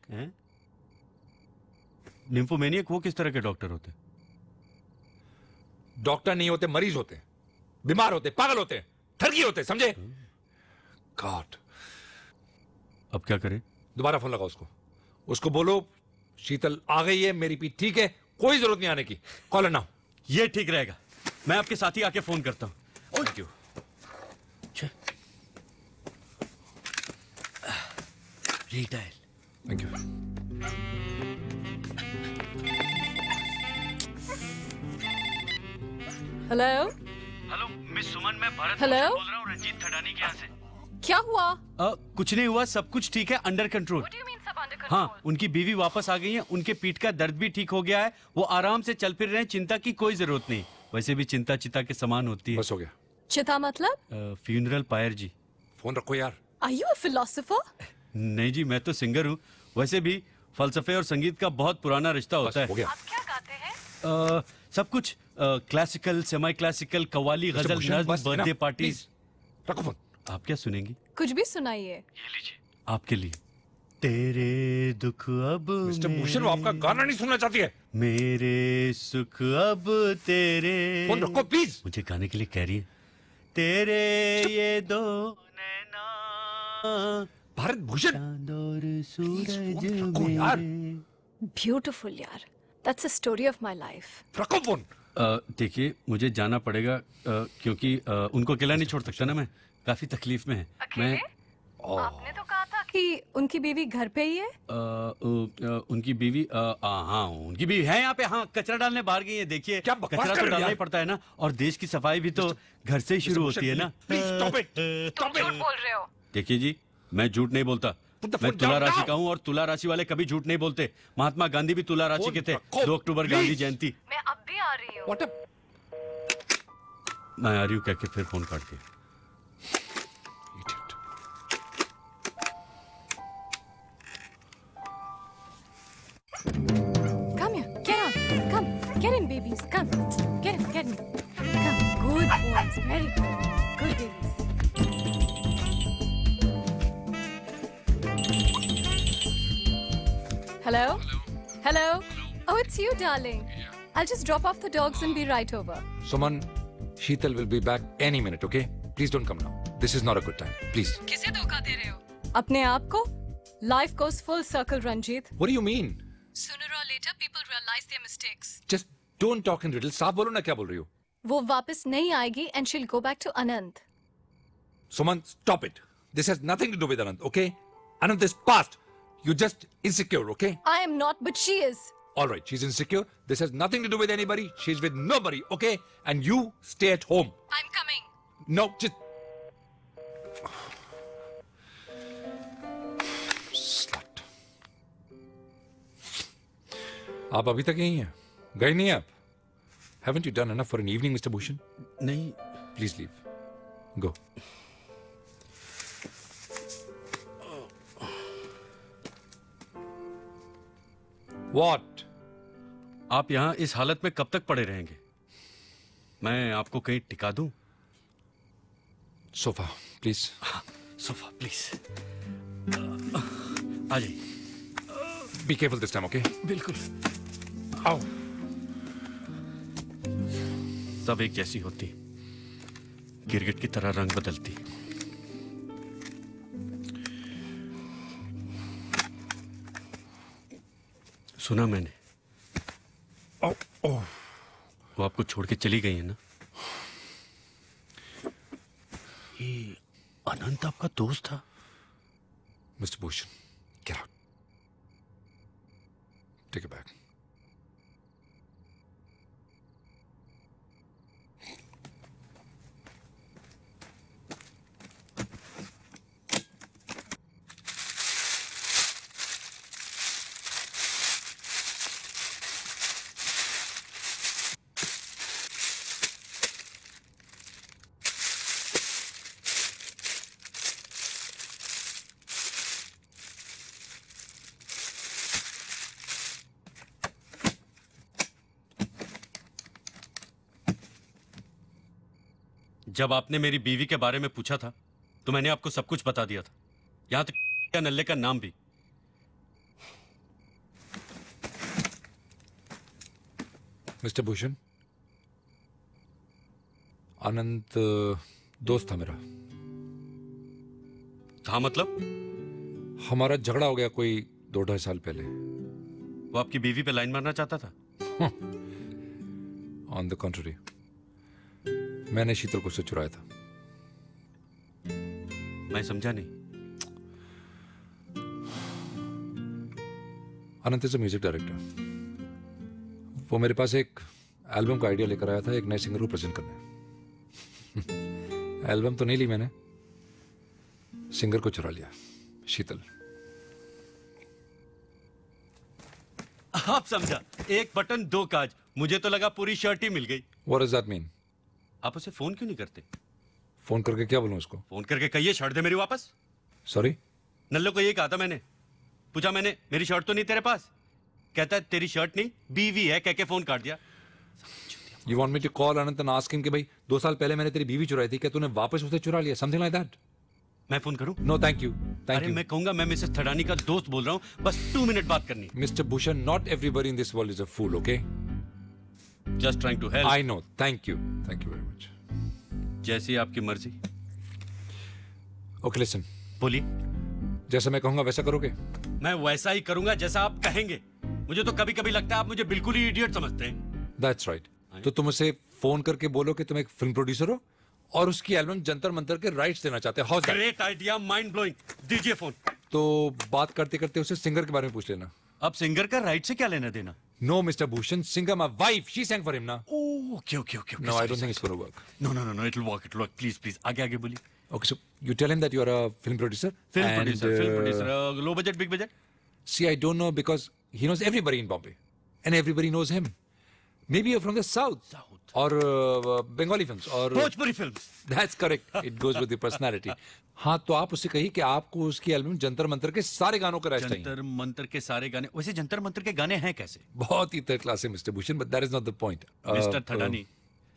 निम्फोमेनियक वो किस तरह के डॉक्टर होते? डॉक्टर नहीं होते, मरीज होते, बीमार होते, पागल होते, ठगी होते, समझे? गॉड. अब क्या करें? दोबारा फोन लगाओ उसको. उसको बोलो शीतल आ गई है, मेरी पीठ ठीक है, कोई जरूरत नहीं आने की. Call now. ये ठीक रहेगा. मैं आपके साथ ही आके फोन करता हूँ. Thank you. Retail. Thank you. Hello? Hello miss Suman, मैं भरत हेलो? बोल रहा हूँ रंजीत थडानी के यहाँ से. क्या हुआ? कुछ नहीं हुआ. सब कुछ ठीक है. Under control. What do you mean सब under control? हाँ, उनकी बीवी वापस आ गई है. उनके पीठ का दर्द भी ठीक हो गया है. वो आराम से चल फिर रहे हैं. चिंता की कोई जरूरत नहीं. वैसे भी चिंता चिता के समान होती है. बस हो गया. चिता मतलब? फ्यूनरल पायर जी. फोन रखो यार। Are you a philosopher? नहीं जी, मैं तो सिंगर हूँ। वैसे भी फलसफे और संगीत का बहुत पुराना रिश्ता होता है। हो गया। आप क्या गाते हैं? सब कुछ क्लासिकल, सेमी क्लासिकल, कव्वाली, गजल, नज्म, बर्थडे पार्टी। रखो फोन। आप क्या सुनेंगी? कुछ भी सुनाइए। ये लीजिए, आपके लिए। तेरे दुख अब मिस्टर भूषण, वो आपका गाना नहीं सुनना चाहती है। मेरे सुख अब तेरे। फोन रखो प्लीज। मुझे गाने के लिए कह रही है। तेरे ये दो नैना, भारत भूषण, सूरज यार। Beautiful यार। That's a story of my life. रखो फोन। देखिए, मुझे जाना पड़ेगा क्योंकि उनको अकेला नहीं छोड़ सकता ना मैं। काफी तकलीफ में है। मैं आपने तो कहा था कि उनकी बीवी घर पे ही है। उनकी बीवी हाँ, उनकी बीवी है यहाँ पे। हाँ, कचरा डालने बाहर गई है। देखिए, क्या बकवास कचरा कर तो रही है डालना ही यार? पड़ता है ना, और देश की सफाई भी तो घर से ही शुरू होती है ना। Stop it. तुम झूठ बोल रहे हो। देखिए जी, मैं झूठ नहीं बोलता। मैं तुला राशि का हूँ और तुला राशि वाले कभी झूठ नहीं बोलते। महात्मा गांधी भी तुला राशि के थे। 2 अक्टूबर गांधी जयंती। मैं अब भी आ रही हूँ। मैं आ रही हूँ कह के फिर फोन काट के। Come here, get on, come, get in, babies, come, get in, come, good boys, very good, good babies. Hello? Hello? Oh, it's you, darling. I'll just drop off the dogs and be right over. Suman, Sheetal will be back any minute, okay? Please don't come now. This is not a good time. Please. किसे धोखा दे रहे हो? अपने आप को? Life goes full circle, Ranjit. What do you mean? Sooner or later, people realize their mistakes. Just don't talk in riddles. साफ बोलो ना क्या बोल रही हो? वो वापस नहीं आएगी and she'll go back to Anand. Suman, stop it. This has nothing to do with Anand, okay? Anand is past. You're just insecure, okay? I am not, but she is. All right, she's insecure. This has nothing to do with anybody. She's with nobody, okay? And you stay at home. I'm coming. No, just... Slut. आप अभी तक यहीं हैं? गए नहीं आप? Haven't you done enough for an evening, Mr. Bhushan? नहीं. Please leave. Go. What? आप यहाँ इस हालत में कब तक पड़े रहेंगे? मैं आपको कहीं टिका दूं? Sofa, please. Sofa, please. आ जाइए। Be careful this time, okay? बिल्कुल। आओ। सब एक जैसी होती, गिरगिट की तरह रंग बदलती। सुना मैंने, वो आपको छोड़ के चली गई है ना? ये अनंत आपका दोस्त था? Mr. Bhushan, get out. Take it back. जब आपने मेरी बीवी के बारे में पूछा था तो मैंने आपको सब कुछ बता दिया था, यहां तक क्या नल्ले का नाम भी। मिस्टर भूषण, अनंत दोस्त था मेरा। था मतलब? हमारा झगड़ा हो गया कोई 2-2.5 साल पहले। वो आपकी बीवी पे लाइन मारना चाहता था? ऑन द कॉन्ट्ररी, मैंने शीतल को उससे चुराया था। मैं समझा नहीं। अनंत इज अ म्यूजिक डायरेक्टर। वो मेरे पास एक एल्बम का आइडिया लेकर आया था, एक नए सिंगर को प्रेजेंट करने। एल्बम तो नहीं ली मैंने, सिंगर को चुरा लिया, शीतल। आप समझा, एक बटन 2 काज। मुझे तो लगा पूरी शर्ट ही मिल गई। What does that mean? आप उसे फोन क्यों नहीं करते? फोन करके क्या बोलूं उसको? फोन करके कहिए शर्ट दे मेरी वापस। सॉरी? नल्लो को ये कहा था मैंने। पूछा मैंने मेरी शर्ट तो नहीं तेरे पास? कहता है तेरी शर्ट नहीं बीवी है, कह के फोन काट दिया। You want me to call Anant and ask him कि भाई 2 साल पहले मैंने तेरी बीवी चुराई थी, क्या तूने वापस उसे चुरा लिया? Something like that. मैं फोन करूं? No, thank you. Thank अरे you. मैं कहूंगा मैं मिसेस थडानी का दोस्त बोल रहा हूं, बस 2 मिनट बात करनी। Mr. Bhushan, not everybody in this world is a fool, okay? Just trying to help. I know. Thank you. Thank you very much. जैसी आपकी मर्जी। Okay, listen. बोलिए। जैसा मैं कहूंगा वैसा करोगे? मैं वैसा ही करूंगा जैसा आप कहेंगे। मुझे तो कभी-कभी लगता है आप मुझे बिल्कुल ही इडियट समझते हैं। That's right. तो तुम उसे फोन करके बोलो कि तुम एक फिल्म प्रोड्यूसर हो और उसकी एल्बम जंतर मंतर के राइट्स देना चाहते हो। Great idea, mind blowing. दीजिए फोन। तो बात करते करते उसे सिंगर के बारे में पूछ लेना। अब सिंगर का राइट से क्या लेना देना? No, Mr. Bhushan, singer, my wife, she sang for him ना। Oh, okay. No, I don't think it's going to work. No, it'll work. Please. आगे बोलिए। Okay, so you tell him that you are a film producer. Film producer. Low budget, big budget? See, I don't know because he knows everybody in Bombay. And everybody knows him. Maybe you're from the south. Or Bengali films. Or Bhojpuri films. That's correct. It goes with the personality. हाँ, तो आप उससे कहिए कि आपको उसकी एल्बम जंतर मंतर के सारे गानों का राइट्स चाहिए। जंतर मंतर के सारे गाने। वैसे जंतर मंतर के गाने हैं कैसे? बहुत ही थर्ड क्लास है mister Bhushan, but that is not the point. Mister Thadani,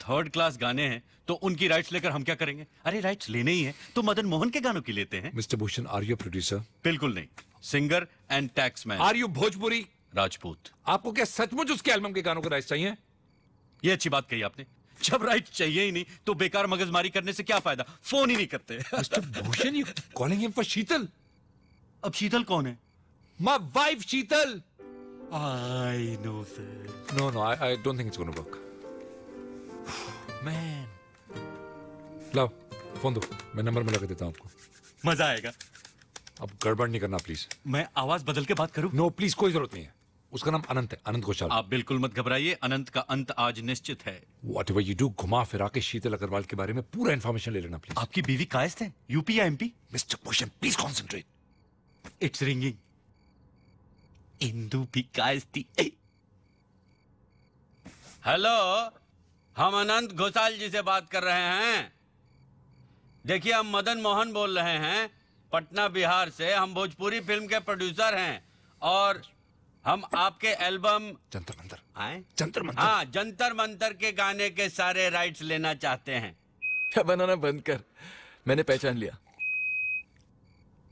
third class गाने हैं तो उनकी राइट्स लेकर हम क्या करेंगे? अरे राइट्स लेने ही हैं तो मदन मोहन के गानों की लेते हैं। Mister Bhushan, are you producer? बिल्कुल नहीं, singer and taxman. Are you Bhojpuri? Rajput. आपको क्या सचमुच उसके एल्बम के गानों के राइट्स चाहिए? ये अच्छी बात कही आपने। जब राइट चाहिए ही नहीं तो बेकार मगजमारी करने से क्या फायदा? फोन ही नहीं करते। Mister Bhushan, you calling him for Sheetal? अब शीतल कौन है? My wife Sheetal. I know sir. No, I don't think it's going to work. Man. लाओ फोन दो, मैं नंबर में लगा देता हूँ आपको। मजा आएगा। अब गड़बड़ नहीं करना प्लीज। मैं आवाज बदल के बात करूं? नो प्लीज, कोई जरूरत नहीं है। उसका नाम अनंत है, अनंत घोषाल। आप बिल्कुल मत घबराइए, अनंत का अंत आज निश्चित है। Whatever you do, घुमा फिरा के शीतल अग्रवाल के बारे में पूरा इन्फॉर्मेशन ले लेना प्लीज। आपकी बीवी कायस्थ है? यूपी या MP? Mister Bhushan, please concentrate. It's ringing. Indu भी कायस्थी। हेलो, हम अनंत घोषाल जी से बात कर रहे हैं। देखिए, हम मदन मोहन बोल रहे हैं, पटना बिहार से। हम भोजपुरी फिल्म के प्रोड्यूसर हैं और हम आपके एल्बम जंतर मंतर आए? जंतर मंतर, हाँ, जंतर मंतर के गाने के सारे राइट्स लेना चाहते हैं। क्या बनाना बंद कर, मैंने पहचान लिया।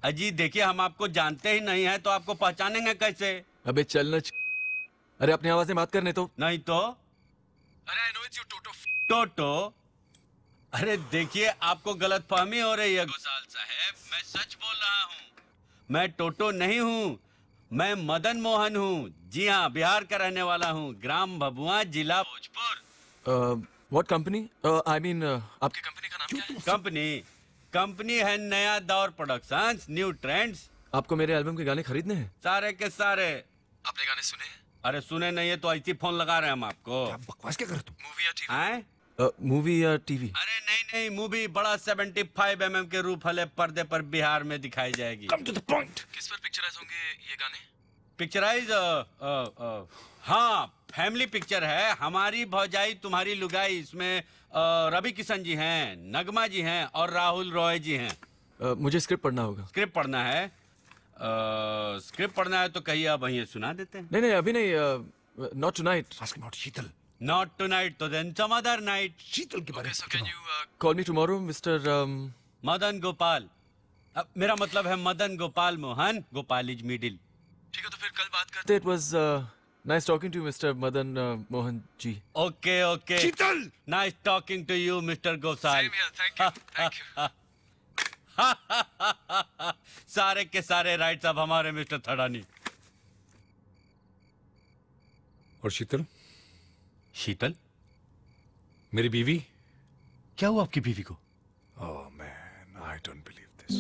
अजी देखिए, हम आपको जानते ही नहीं है तो आपको पहचानेंगे कैसे? अबे चलना अरे अपनी आवाज में बात करने तो। नहीं तो? अरे आई नो इट्स यू टोटो। टोटो? अरे देखिए, आपको गलतफहमी हो रही है घोषाल साहब, मैं सच बोल रहा हूँ। मैं टोटो नहीं हूँ, मैं मदन मोहन हूँ। जी हाँ, बिहार का रहने वाला हूँ, ग्राम भभुआ, जिला Bhojpur. What company? I mean आपकी कंपनी का नाम क्या है? कंपनी है नया दौर प्रोडक्शंस, न्यू ट्रेंड्स। आपको मेरे एल्बम के गाने खरीदने हैं? सारे के सारे। आपने गाने सुने हैं? अरे सुने नहीं है तो ऐसी फोन लगा रहे हैं हम आपको। बकवास क्या कर रहे तुम? मूवी या टीवी? हैं? मूवी या टीवी? अरे नहीं, मूवी बड़ा 75 mm के रूप वाले पर्दे पर बिहार में दिखाई जाएगी। Come to the point. किस पर पिक्चराइज होंगे ये गाने? पिक्चराइज हाँ, फैमिली पिक्चर है। हमारी भौजाई तुम्हारी लुगाई, इसमें रवि किशन जी हैं, नगमा जी हैं और राहुल रॉय जी हैं। मुझे स्क्रिप्ट पढ़ना होगा। स्क्रिप्ट पढ़ना है? स्क्रिप्ट पढ़ना है तो कहिए, आप वहीं सुना देते हैं। नहीं अभी नहीं। Not tonight. Ask not Sheetal. Not tonight तो then some other night. Sheetal के बारे में can you call me tomorrow mister Madan Gopal. मेरा मतलब है मदन गोपाल मोहन। Gopal is middle. ठीक है, तो फिर कल बात करते। It was nice talking to mister Madan Mohan ji. Okay Sheetal, nice talking to you mister Gosal. Thank you. सारे के सारे राइट्स अब हमारे मिस्टर थडानी। और शीतल? शीतल मेरी बीवी? क्या हुआ आपकी बीवी को? Oh man, I don't believe this.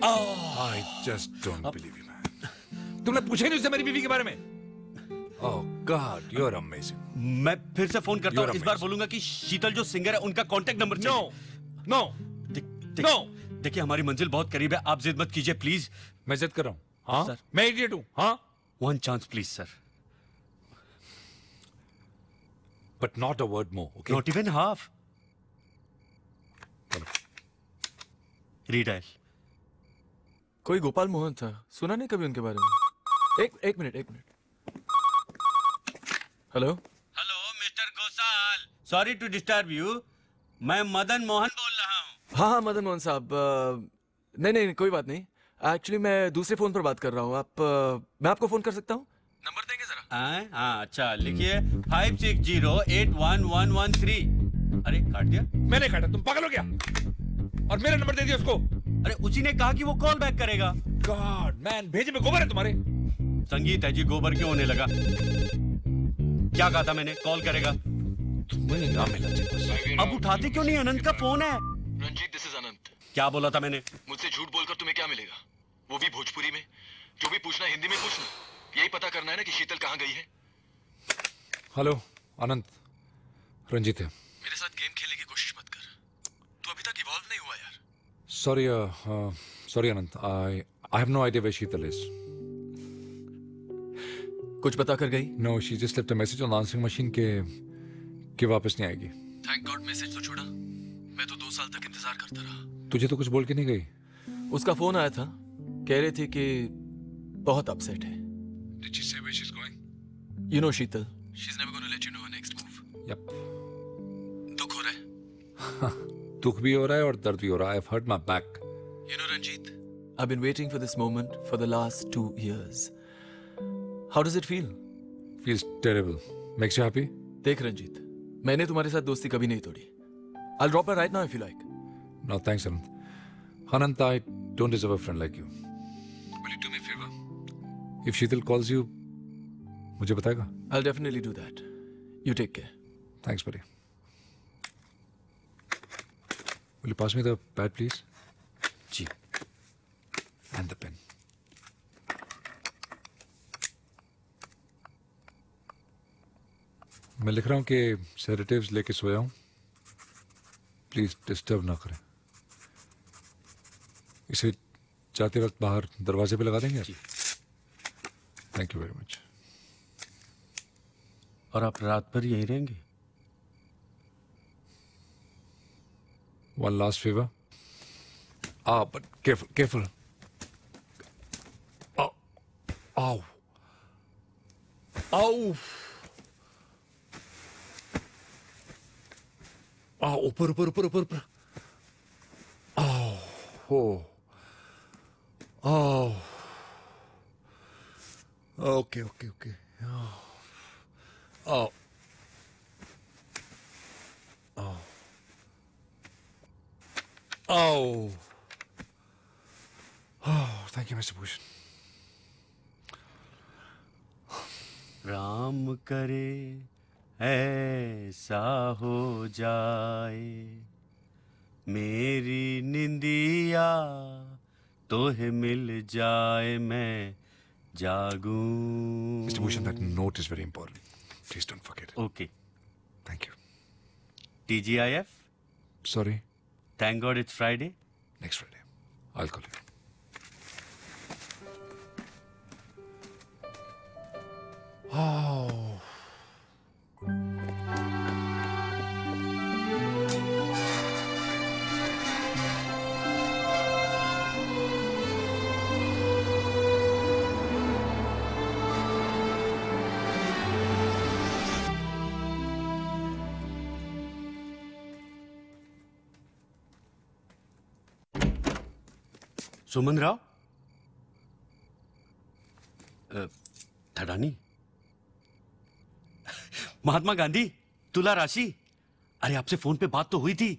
I just don't believe you, man. तुमने पूछा ही नहीं उससे मेरी बीवी के बारे में? Oh God, you're amazing. मैं फिर से फोन करता हूँ। इस बार बोलूंगा कि शीतल जो सिंगर है उनका कांटेक्ट नंबर चाहिए। No. देखिए, हमारी मंजिल बहुत करीब है, आप जिद मत कीजिए प्लीज। मैं जिद कर रहा हूँ। हाँ सर, मैं इडियट हूँ। हाँ, one chance please sir. But not a word more, okay? Not even half. Come redial. कोई गोपाल मोहन था, सुना नहीं कभी उनके बारे में। एक minute. Hello mister Ghoshal, sorry to disturb you, मैं मदन मोहन बोल रहा हूँ। हाँ मदन मोहन साहब, नहीं कोई बात नहीं। एक्चुअली मैं दूसरे फोन पर बात कर रहा हूँ। मैं आपको फोन कर सकता हूँ? नंबर देंगे जरा। हाँ अच्छा, लिखिए 56081113। अरे काट दिया? मैंने काटा, तुम पागल हो गया? और मेरा नंबर दे दिया उसको। अरे उसी ने कहा कि वो कॉल बैक करेगा। गॉड मैन, भेजे में गोबर है तुम्हारे। संगीत है जी, गोबर क्यों होने लगा? क्या कहा था मैंने? कॉल करेगा। तुम्हें ना मिला। अब उठाते क्यों नहीं? अनंत का फोन है। रंजीत, दिस इज अनंत। क्या बोला था मैंने? मुझसे झूठ बोलकर तुम्हें क्या मिलेगा? वो भी भोजपुरी में। जो भी पूछना हिंदी में पूछना। यही पता करना है ना कि शीतल कहाँ गई है। हेलो अनंत, रंजीत है। मेरे साथ गेम खेलने की कोशिश मत कर। तू अभी तक इवॉल्व नहीं हुआ यार। Sorry Anant, I have no idea where Sheetal is. कुछ बता कर गई? No, she just left a message on answering machine के वापस नहीं आएगी। थैंक गॉड मैसेज तो छोड़ा। मैं तो 2 साल तक इंतजार करता रहा। तुझे तो कुछ बोल के नहीं गई? उसका फोन आया था, कह रही थी कि बहुत अपसेट है। Did she say where she's going? You know Sheetal. She's never going to let you know her next move. Yep. दुख हो रहा है। दुख भी हो रहा है और दर्द भी हो रहा है। I've hurt my back. You know Ranjit? I've been waiting for this moment for the last 2 years. How does it feel? Feels terrible. Makes you happy? देख रंजीत, मैंने तुम्हारे साथ दोस्ती कभी नहीं तोड़ी। I'll drop her right now if you like. No, thanks, Anant. Anant, I don't deserve a friend like you. Will you do me a favor? If Sheetal calls you, मुझे बताएगा? I'll definitely do that. You take care. Thanks, buddy. Will you pass me the pad, please? Ji. And the pen. मैं लिख रहा हूँ कि सेडेटिव्स लेके सोया हूँ। प्लीज डिस्टर्ब ना करें। इसे जाते वक्त बाहर दरवाजे पे लगा देंगे? Thank you very much. और आप रात भर यहीं रहेंगे? One last favor. But careful. Ow. ऊपर. Okay. Thank you, Mr. Bhushan. Ram करे ऐसा हो जाए, मेरी निंदिया तोहे मिल जाए, मैं जागूं। Mr. Bhushan, that note is very important. Please don't forget it. Okay. Thank you. TGIF? Sorry. Thank God it's Friday. Next Friday. I'll call you. सुमन राव? थडानी? महात्मा गांधी? तुला राशि? अरे आपसे फोन पे बात तो हुई थी।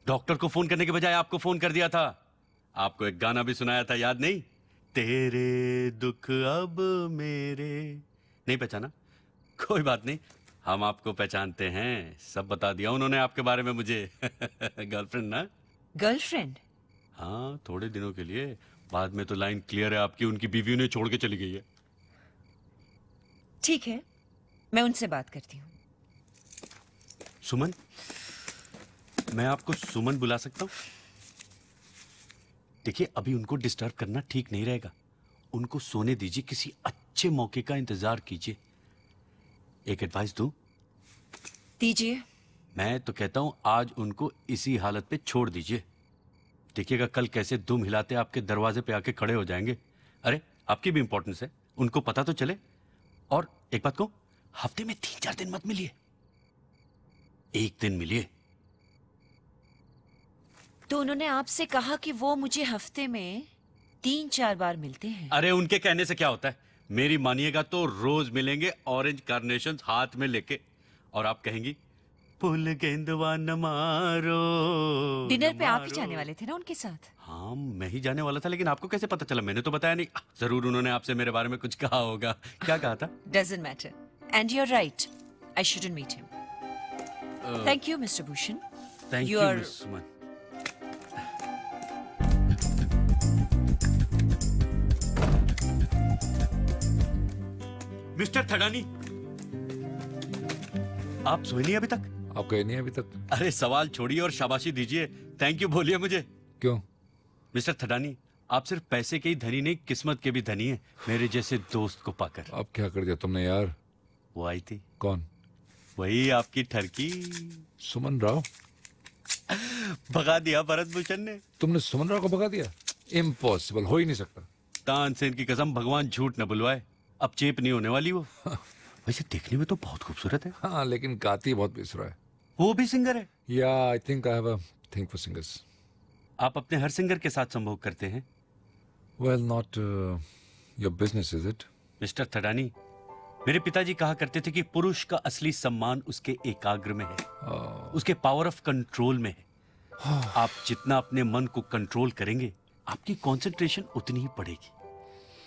डॉक्टर को फोन करने के बजाय आपको फोन कर दिया था। आपको एक गाना भी सुनाया था, याद नहीं? तेरे दुख अब मेरे। नहीं पहचाना? कोई बात नहीं, हम आपको पहचानते हैं। सब बता दिया उन्होंने आपके बारे में मुझे। गर्लफ्रेंड ना? गर्लफ्रेंड? हाँ, थोड़े दिनों के लिए। बाद में तो लाइन क्लियर है आपकी, उनकी बीवी उन्हें छोड़ के चली गई है। ठीक है, मैं उनसे बात करती हूँ। सुमन, मैं आपको सुमन बुला सकता हूँ? देखिए, अभी उनको डिस्टर्ब करना ठीक नहीं रहेगा। उनको सोने दीजिए, किसी अच्छे मौके का इंतजार कीजिए। एक एडवाइस दूं? दीजिए। मैं तो कहता हूं आज उनको इसी हालत पे छोड़ दीजिए। देखिएगा कल कैसे दुम हिलाते आपके दरवाजे पे आके खड़े हो जाएंगे। अरे आपकी भी इंपॉर्टेंस है, उनको पता तो चले। और एक बात कहूं, हफ्ते में 3-4 दिन मत मिलिए, एक दिन मिलिए। तो उन्होंने आपसे कहा कि वो मुझे हफ्ते में 3-4 बार मिलते हैं। अरे उनके कहने से क्या होता है, मेरी मानिएगा तो रोज मिलेंगे ऑरेंज कार्नेशन हाथ में लेके, और आप कहेंगी फूल गेंदवा न मारो। डिनर पे आप ही जाने वाले थे ना उनके साथ? हाँ मैं ही जाने वाला था, लेकिन आपको कैसे पता चला? मैंने तो बताया नहीं। जरूर उन्होंने आपसे मेरे बारे में कुछ कहा होगा। क्या कहा था? Doesn't matter. And you're right. I shouldn't meet him. Thank you, Mr. Bhushan. Thank you, Miss Suman. Mister Thadani, आप सोए नहीं अभी तक? आप गए नहीं अभी तक? अरे सवाल छोड़िए और शाबाशी दीजिए, थैंक यू बोलिए मुझे। क्यों? मिस्टर थडानी, आप सिर्फ पैसे के ही धनी नहीं, किस्मत के भी धनी हैं, मेरे जैसे दोस्त को पाकर। अब क्या कर दिया तुमने यार? वो आई थी। कौन? वही आपकी ठरकी सुमन राव। भगा दिया भरत भूषण ने। तुमने सुमन राव को भगा दिया? इम्पॉसिबल, हो ही नहीं सकता। तानसेन की कसम, भगवान झूठ न बुलवाए, अब चेप नहीं होने वाली वो। वैसे देखने में तो बहुत खूबसूरत है। हाँ लेकिन गाती बहुत बेसुरा है। वो भी सिंगर है? या I think I have a thing for singers. आप अपने हर सिंगर के साथ संभोग करते हैं? Well not your business is it? Mister Thadani, मेरे पिताजी कहा करते थे कि पुरुष का असली सम्मान उसके एकाग्र में है, उसके पावर ऑफ कंट्रोल में है। आप जितना अपने मन को कंट्रोल करेंगे, आपकी कंसंट्रेशन उतनी ही बढ़ेगी,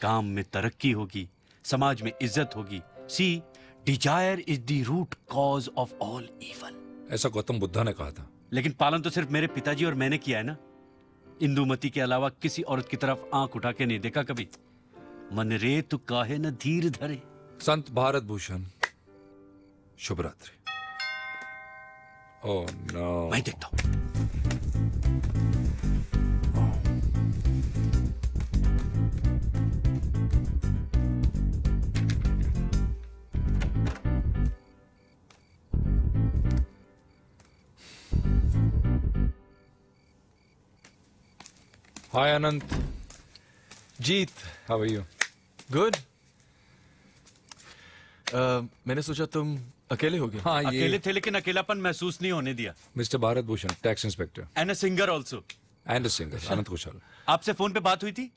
काम में तरक्की होगी, समाज में इज्जत होगी। See, desire is the root cause of all evil, ऐसा गौतम बुद्धा ने कहा था। लेकिन पालन तो सिर्फ मेरे पिताजी और मैंने किया है ना। इंदुमती के अलावा किसी औरत की तरफ आंख उठा के नहीं देखा कभी। मन रे तू काहे न धीर धरे। संत भारत भूषण, शुभ रात्रि। ओह नो, मैं देखता हूं। हाय अनंत। जीत, हाउ आर यू? गुड। मैंने सोचा तुम अकेले होगे। हाँ, अकेले थे लेकिन अकेलापन महसूस नहीं होने दिया। Mister Bharat Bhushan, tax inspector and a singer also. And a singer, Anant Kushal. आपसे फोन पे बात हुई थी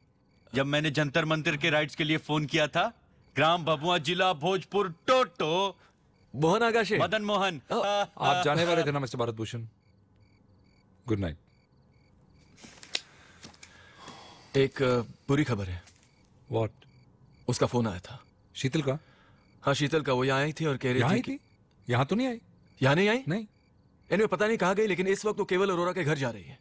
जब मैंने जंतर मंदिर के राइट्स के लिए फोन किया था। ग्राम भभुआ, जिला भोजपुर, टोटो मोहन आगाशे। मदन मोहन। आप जाने वाले थे ना mister Bharat Bhushan? Good night. एक बुरी खबर है। What? उसका फोन आया था। शीतल का? हाँ शीतल का। वो यहाँ आई थी और कह रही थी। यहाँ तो नहीं आई। यहाँ नहीं आई? नहीं। Anyway, पता नहीं कहाँ गई, लेकिन इस वक्त वो केवल अरोरा के घर जा रही है।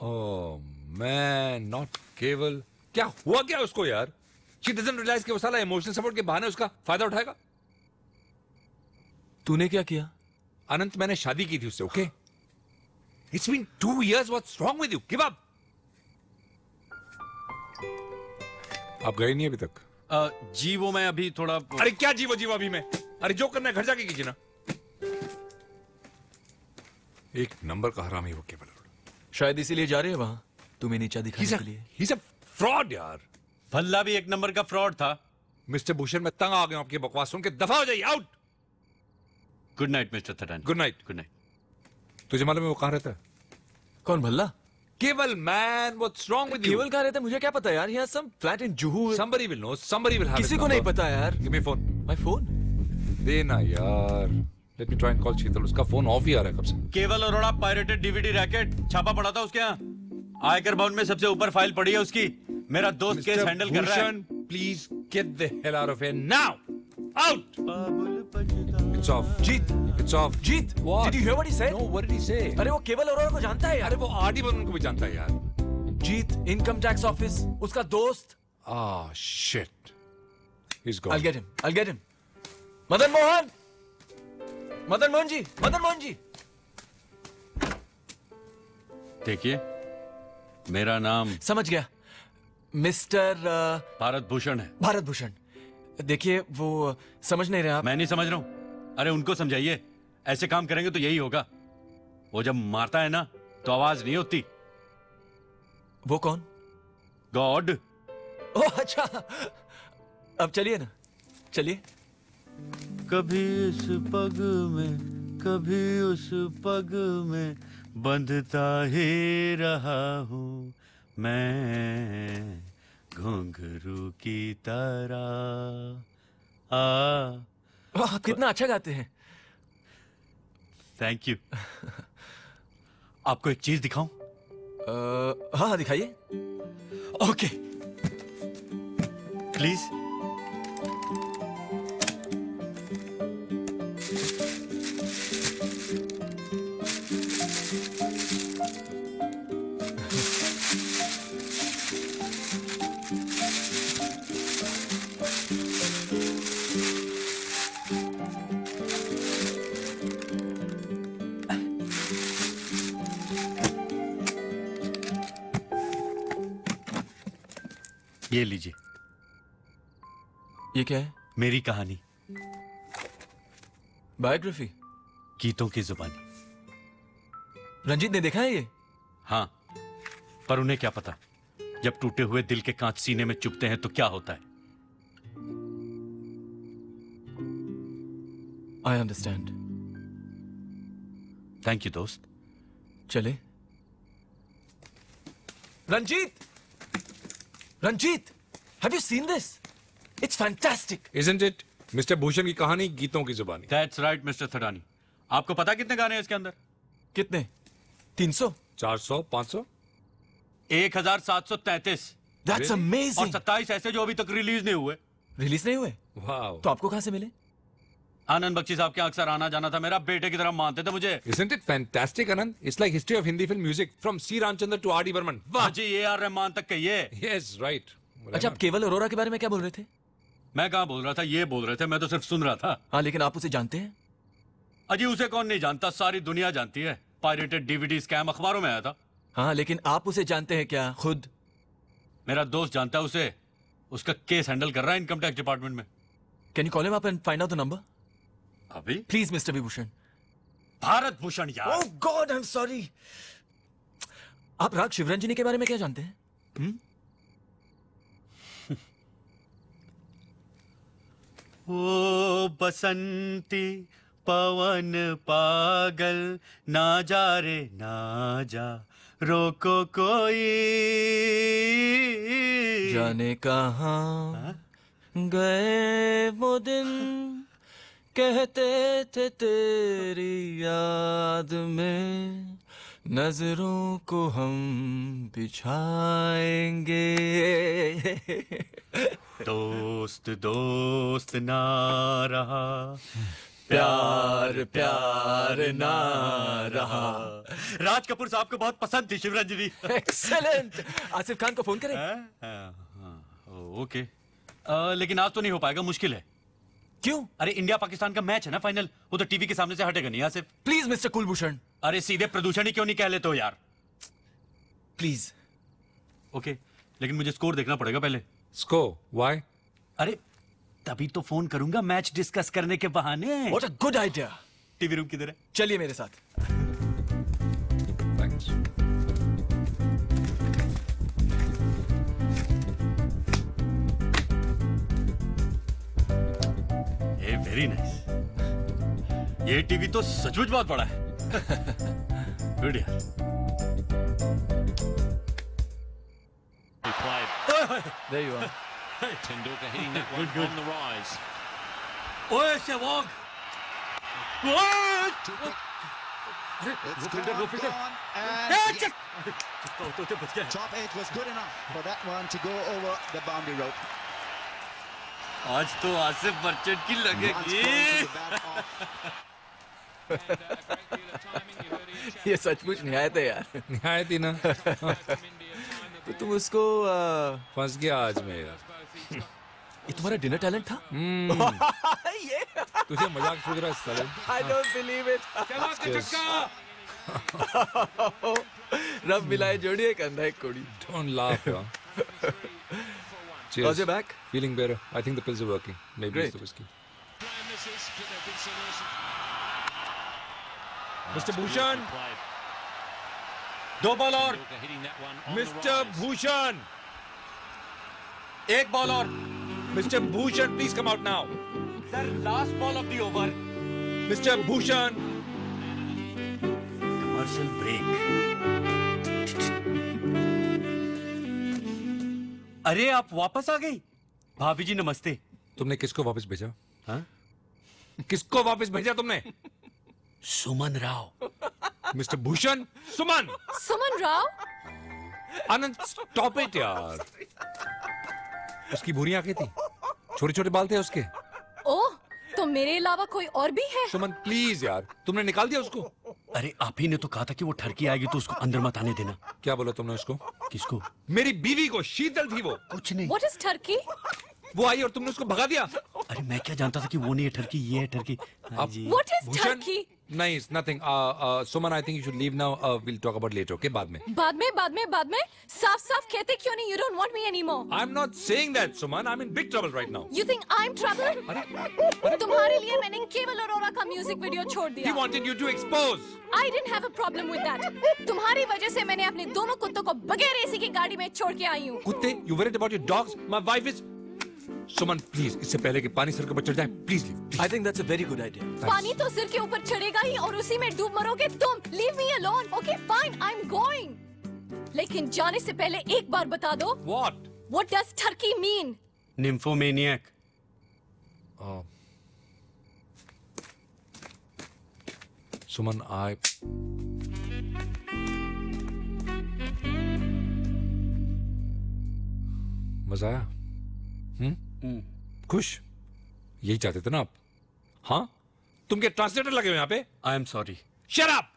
ओह मैन, नॉट केवल। क्या हुआ क्या उसको यार? She doesn't realize कि वो साला इमोशनल सपोर्ट के बहाने उसका फायदा उठाएगा। तूने क्या किया? अनंत, मैंने शादी की थी उससे, okay? It's been 2 years. What's wrong with you? Give up. आप गए नहीं अभी तक? जी वो मैं अभी थोड़ा। अरे क्या जीवो जीवो अभी मैं? अरे जो करना है घर जाके कीजिए ना। एक नंबर का हरामी वो केवल। शायद इसीलिए जा रहे हैं वहां, तुम्हें नीचा दिखाने के लिए। He's a fraud यार। भल्ला भी एक नंबर का फ्रॉड था। मिस्टर भूषण, मैं तंग आ गया हूं आपकी बकवास सुन के। दफा हो जाइए, out. Good night mister Thadani. Good night. Good night. तुझे मालूम है वो कहां रहता है? कौन? Bhalla? Kewal man, what's wrong with you? Kewal कहां रहता है मुझे क्या पता यार। यहाँ some flat in Juhu. Somebody will know, somebody will have किसी his को number. नहीं पता यार। Give me phone. My phone? देना यार। Let me try and call शीतल। उसका फोन ऑफ ही आ रहा है कब से। केवल अरोड़ा पायरेटेड डीवीडी रैकेट छापा पड़ा था उसके यहाँ। आयकर भवन में सबसे ऊपर फाइल पड़ी है उसकी। मेरा दोस्त केस हैंडल कर रहा है। Please get the hell out of here now. Out. It's off. Jeet, it's off. Jeet. What? Did you hear what he said? No, what did he say? अरे वो केवल अरोड़ा को जानता है यार। अरे वो आरडी बर्मन को भी जानता है यार। जीत, इनकम टैक्स ऑफिस, उसका दोस्त। Ah, shit. He's gone. I'll get him. I'll get him. Madan Mohan! Madan Mohan जी! मदन मोहन जी! देखिए, मेरा नाम। समझ गया। मिस्टर भारत भूषण है। भारत भूषण। देखिए वो समझ नहीं रहे आप। मैं नहीं समझ रहा हूं। अरे उनको समझाइए, ऐसे काम करेंगे तो यही होगा। वो जब मारता है ना तो आवाज नहीं होती, वो कौन? गॉड। ओह अच्छा, अब चलिए ना, चलिए। कभी इस पग में, कभी उस पग में बंधता ही रहा हूँ मैं घुंघरू की तरह। आप कितना अच्छा गाते हैं। Thank you. आपको एक चीज दिखाऊं? हाँ दिखाइए। Okay please. ये लीजिए। ये क्या है? मेरी कहानी, बायोग्राफी, गीतों की जुबानी। रंजीत ने देखा है ये? हाँ, पर उन्हें क्या पता, जब टूटे हुए दिल के कांच सीने में चुभते हैं तो क्या होता है। I understand. थैंक यू दोस्त। चले। Ranjit! Ranjit! Have you seen this? It's fantastic. Isn't it? Mister Bhushan की कहानी गीतों की जुबानी। That's right, mister Thadani. आपको पता कितने गाने हैं इसके अंदर? कितने? 300? 400? 500? 1733। That's amazing. और 27 ऐसे जो अभी तक रिलीज नहीं हुए। रिलीज नहीं हुए? वाह। तो आपको कहां से मिले? आनंद बख्शी साहब के अक्सर आना जाना था, मेरा बेटे की तरह मानते थे मुझे। Isn't it fantastic, Anand? It's like history of Hindi film music from C. Ramchandran to R.D. Burman. वाह जी, A.R. रहमान तक कहिए। Yes, right. अच्छा, आप केवल अरोरा के बारे में क्या बोल रहे थे? मैं कहाँ बोल रहा था, ये बोल रहे थे, मैं तो सिर्फ सुन रहा था। हाँ, लेकिन आप उसे जानते हैं? अजी उसे कौन नहीं जानता, सारी दुनिया जानती है। पायरेटेड डीवीडी स्कैम अखबारों में आया था। हाँ, लेकिन आप उसे जानते हैं क्या खुद? मेरा दोस्त जानता है उसे, उसका केस हैंडल कर रहा है इनकम टैक्स डिपार्टमेंट में। Can you call him up and find out the number? अभी? Please mister Vibhushan. भारत भूषण यार। Oh god, I am sorry. आप राग शिवरंजनी के बारे में क्या जानते हैं? ओ बसंती पवन पागल, ना जा रे ना जा, रोको कोई। जाने कहाँ गए वो दिन, कहते थे तेरी याद में नजरों को हम बिछाएंगे। दोस्त दोस्त ना रहा, प्यार प्यार ना रहा। राज कपूर साहब को बहुत पसंद थी शिवरंजनी। एक्सेलेंट। आसिफ खान को फोन करें? ओके, लेकिन आज तो नहीं हो पाएगा, मुश्किल है। क्यों? अरे इंडिया पाकिस्तान का मैच है ना फाइनल, वो तो टीवी के सामने से हटेगा नहीं आसिफ। Please mister Kulbhushan. अरे सीधे प्रदूषण ही क्यों नहीं कह लेते हो यार? प्लीज। ओके, लेकिन मुझे स्कोर देखना पड़ेगा पहले। स्कोर? व्हाई? अरे तभी तो फोन करूंगा मैच डिस्कस करने के बहाने। What a good idea. TV room किधर है? चलिए मेरे साथ। थैंक्स। Very nice. ये टीवी तो सचमुच बहुत बड़ा है। गुड यार। There you are. Tendulkar hitting that one on the rise. ओए Sehwag. It's gone and top edge was good enough for that one to go over the boundary rope. आज तो आसिफ मर्चेंट की लगेगी। ये सचमुच निहायत है यार। निहायत ही ना। तो तुम उसको फंस गया आज में यार। ये तुम्हारा डिनर टैलेंट था? ये तुझे मजाक सूझ रहा है साले। I don't believe it. रब मिलाए जोड़ी एक अंधा एक कोड़ी। Don't laugh यार। Cheers. How's your back? Feeling better. I think the pills are working. Maybe Great. it's the whiskey. Mr. Bhushan. 2 ball और। मिस्टर भूषण, एक बॉल और। Mister Bhushan, please come out now. Sir, last ball of the over. Mister Bhushan. Commercial break. अरे आप वापस आ गई। भाभी जी नमस्ते। तुमने किसको वापस भेजा? हाँ? किसको वापस भेजा तुमने? Suman Rao. Mister Bhushan, Suman. Suman Rao? Anand, stop it यार। उसकी भूरी आंखें थी, छोटे छोटे बाल थे उसके। ओह, तो मेरे अलावा कोई और भी है? सुमन प्लीज यार, तुमने निकाल दिया उसको? अरे आप ही ने तो कहा था कि वो ठरकी आएगी तो उसको अंदर मत आने देना। क्या बोला तुमने उसको? किसको? मेरी बीवी को, शीतल थी वो। कुछ नहीं। What is turkey? वो आई और तुमने उसको भगा दिया। अरे मैं क्या जानता था कि वो नहीं है ठरकी, ये है ठरकी। हाँ जी। What is turkey? नहीं, it's nothing. Suman, I think you should leave now. We'll talk about later, okay? बाद में। बाद में साफ साफ कहते क्यों नहीं? You don't want me anymore. I'm not saying that, Suman. I'm in big trouble right now. You think I'm trouble? तुम्हारे लिए मैंने केवल अरोरा का म्यूजिक वीडियो छोड़ दिया। He wanted you to expose. I didn't have a problem with that. तुम्हारी वजह से मैंने अपने दोनों कुत्तों को बगैर एसी की गाड़ी में छोड़ के आई हूँ। कुत्ते? You worried about your dogs? My wife is. Suman please, इससे पहले कि पानी सर के ऊपर चढ़ जाए, please leave. I think that's a very good idea. पानी तो सिर के ऊपर चढ़ेगा ही और उसी में डूब मरोगे तुम। Leave me alone. Okay, fine, I'm going. लेकिन जाने से पहले एक बार बता दो। What? What does turkey mean? Nymphomaniac. सुमन, मजा आया? खुश? यही चाहते थे ना आप? हाँ? तुम क्या ट्रांसलेटर लगे हो यहाँ पे? आई एम सॉरी। Shut up!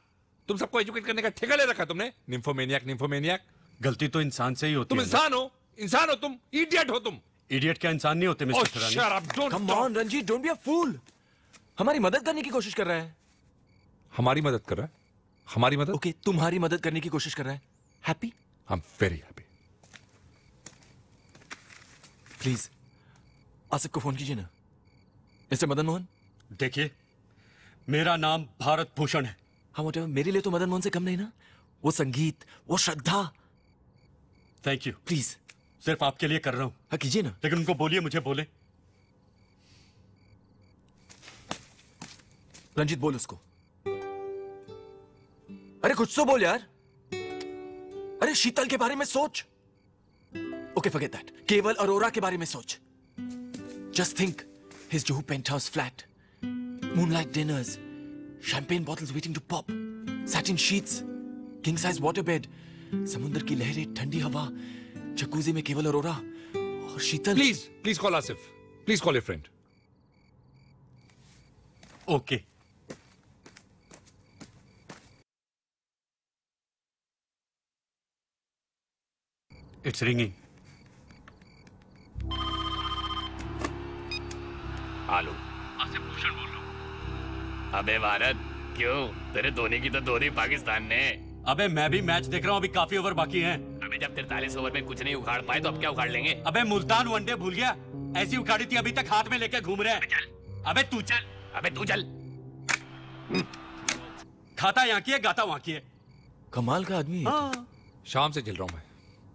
तुम सबको एजुकेट करने का ठेका ले रखा है तुमने। निम्फोमेनियक। गलती तो इंसान से ही होती तुम है। इंसान हो तुम, इडियट हो तुम। इडियट क्या इंसान नहीं होते mister Oh, shut up, don't Come talk. on, Ranjit, don't be a fool. हमारी मदद करने की कोशिश कर रहा है। हमारी मदद कर रहा है? हमारी मदद? ओके, तुम्हारी मदद करने की कोशिश कर रहा है। Happy? I am very happy. Please Asif को फोन कीजिए ना। मिस्टर मदन मोहन। देखिए, मेरा नाम भारत भूषण है। हाँ, whatever, मेरे लिए तो मदन मोहन से कम नहीं ना। वो संगीत, वो श्रद्धा। Thank you. प्लीज सिर्फ आपके लिए कर रहा हूं। हाँ, कीजिए ना। लेकिन उनको बोलिए मुझे बोले। रंजीत बोल उसको। अरे कुछ तो बोल यार। अरे शीतल के बारे में सोच। Okay, forget that. Kewal Arora के बारे में सोच। Just think his Juhu penthouse flat, moonlight dinners, champagne bottles waiting to pop, satin sheets, king size water bed, समुद्र की लहरें, ठंडी हवा, जकूजी में केवल अरोरा और Sheetal. Please call Asif. Please call your friend. Okay. It's ringing. Hello, Asif Bhushan बोल रहा हूँ। अबे भारत, क्यों? तेरे धोनी की तो धोनी पाकिस्तान ने। अबे मैं भी मैच देख रहा हूँ, अभी काफी ओवर बाकी हैं। अबे जब 43 ओवर में कुछ नहीं उखाड़ पाए तो अब क्या उखाड़ लेंगे? अबे मुल्तान वनडे भूल गया? ऐसी उखाड़ी थी, अभी तक हाथ में लेके घूम रहे हैं। अबे तू चल। अबे तू चल। खाता यहाँ की है, गाता वहाँ की है। कमाल का आदमी है। शाम से झेल रहा हूँ मैं।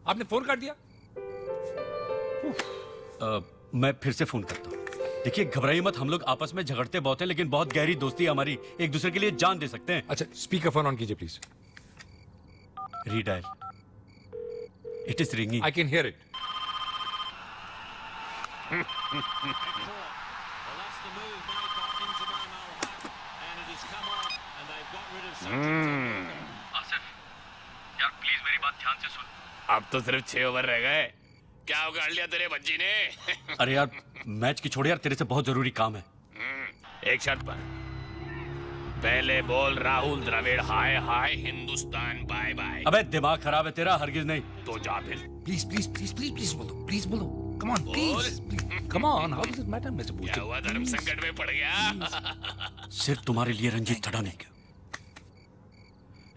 आपने फोन काट दिया? मैं फिर से फोन करता हूँ। देखिए, घबराइए मत, हम लोग आपस में झगड़ते बहुत हैं, लेकिन बहुत गहरी दोस्ती है हमारी, एक दूसरे के लिए जान दे सकते हैं। अच्छा, स्पीकर फोन ऑन कीजिए please. Redial. It is ringing. I can hear it. Asif, यार प्लीज मेरी बात ध्यान से सुन। अब तो सिर्फ 6 ओवर रह गए। क्या उगाड़ लिया तेरे बच्ची ने? अरे यार मैच की छोड़ यार, तेरे से बहुत जरूरी काम है। एक शर्त पर। पहले बोल राहुल द्रविड़ हाय हाय, हिंदुस्तान बाय बाय। अबे दिमाग खराब है तेरा? हरगिज नहीं। तो जा फिर। प्लीज बोलो, प्लीज बोलो। Come on please. Come on, how does it matter mister Bhushan? क्या हुआ, धर्म संकट में पड़ गया? सिर्फ तुम्हारे लिए रंजीत थड़ा नहीं।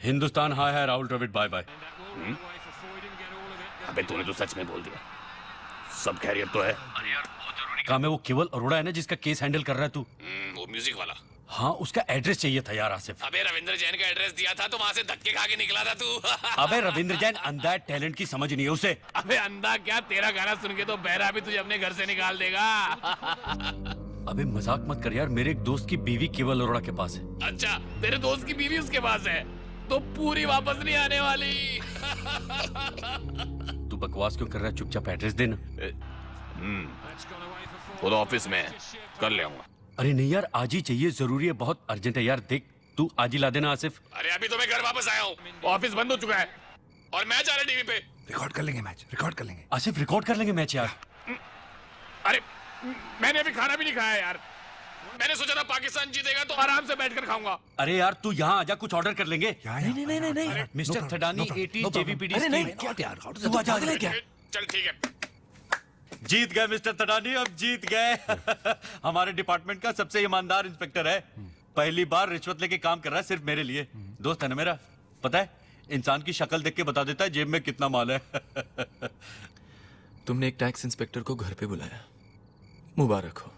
हिंदुस्तान हाय हाय, राहुल द्रविड़ बाय बाय। अबे तूने तो सच में बोल दिया। सब खैरियत तो है? अरे यार बहुत जरूरी काम है। वो केवल अरोड़ा है ना जिसका केस हैंडल कर रहा है तू? वो म्यूजिक वाला। हाँ, उसका एड्रेस चाहिए था यार आसिफ। अबे रविंद्र जैन का एड्रेस दिया था तो वहाँ से धक्के खा के निकला था तू। अबे रविंद्र जैन अंधा है, टैलेंट की समझ नहीं है उसे। अबे अंधा क्या, तेरा गाना सुन के तो बहरा भी तुझे अपने घर से निकाल देगा। अबे मजाक मत कर यार, मेरे एक दोस्त की बीवी केवल अरोड़ा के पास है। अच्छा, तेरे दोस्त की बीवी उसके पास है तो पूरी वापस नहीं आने वाली। तू बकवास क्यों कर रहा है? चुपचाप एड्रेस देना। वो तो ऑफिस में है, कर ले आऊंगा। अरे नहीं यार, आज ही चाहिए, जरूरी है, बहुत अर्जेंट है यार। देख तू आज ही ला देना आसिफ। अरे अभी तो मैं घर वापस आया हूँ, ऑफिस बंद हो चुका है और मैच आ रहा है टीवी पे। रिकॉर्ड कर लेंगे मैच, रिकॉर्ड कर लेंगे। आसिफ रिकॉर्ड कर लेंगे मैच यार। अरे मैंने अभी खाना भी नहीं खाया यार। मैंने सोचा था पाकिस्तान जीतेगा तो आराम से बैठकर खाऊंगा। अरे यार तू यहाँ आजा, कुछ ऑर्डर कर लेंगे। नहीं मिस्टर थडानी 18 JVPD। अरे नहीं, तू आजा क्या? चल ठीक है। जीत गए मिस्टर थडानी, अब जीत गए। हमारे डिपार्टमेंट का सबसे ईमानदार इंस्पेक्टर है, पहली बार रिश्वत लेके काम कर रहा है सिर्फ मेरे लिए। दोस्त है ना मेरा, पता है इंसान की शक्ल देख के बता देता है जेब में कितना माल है। तुमने एक टैक्स इंस्पेक्टर को घर पे बुलाया, मुबारक हो।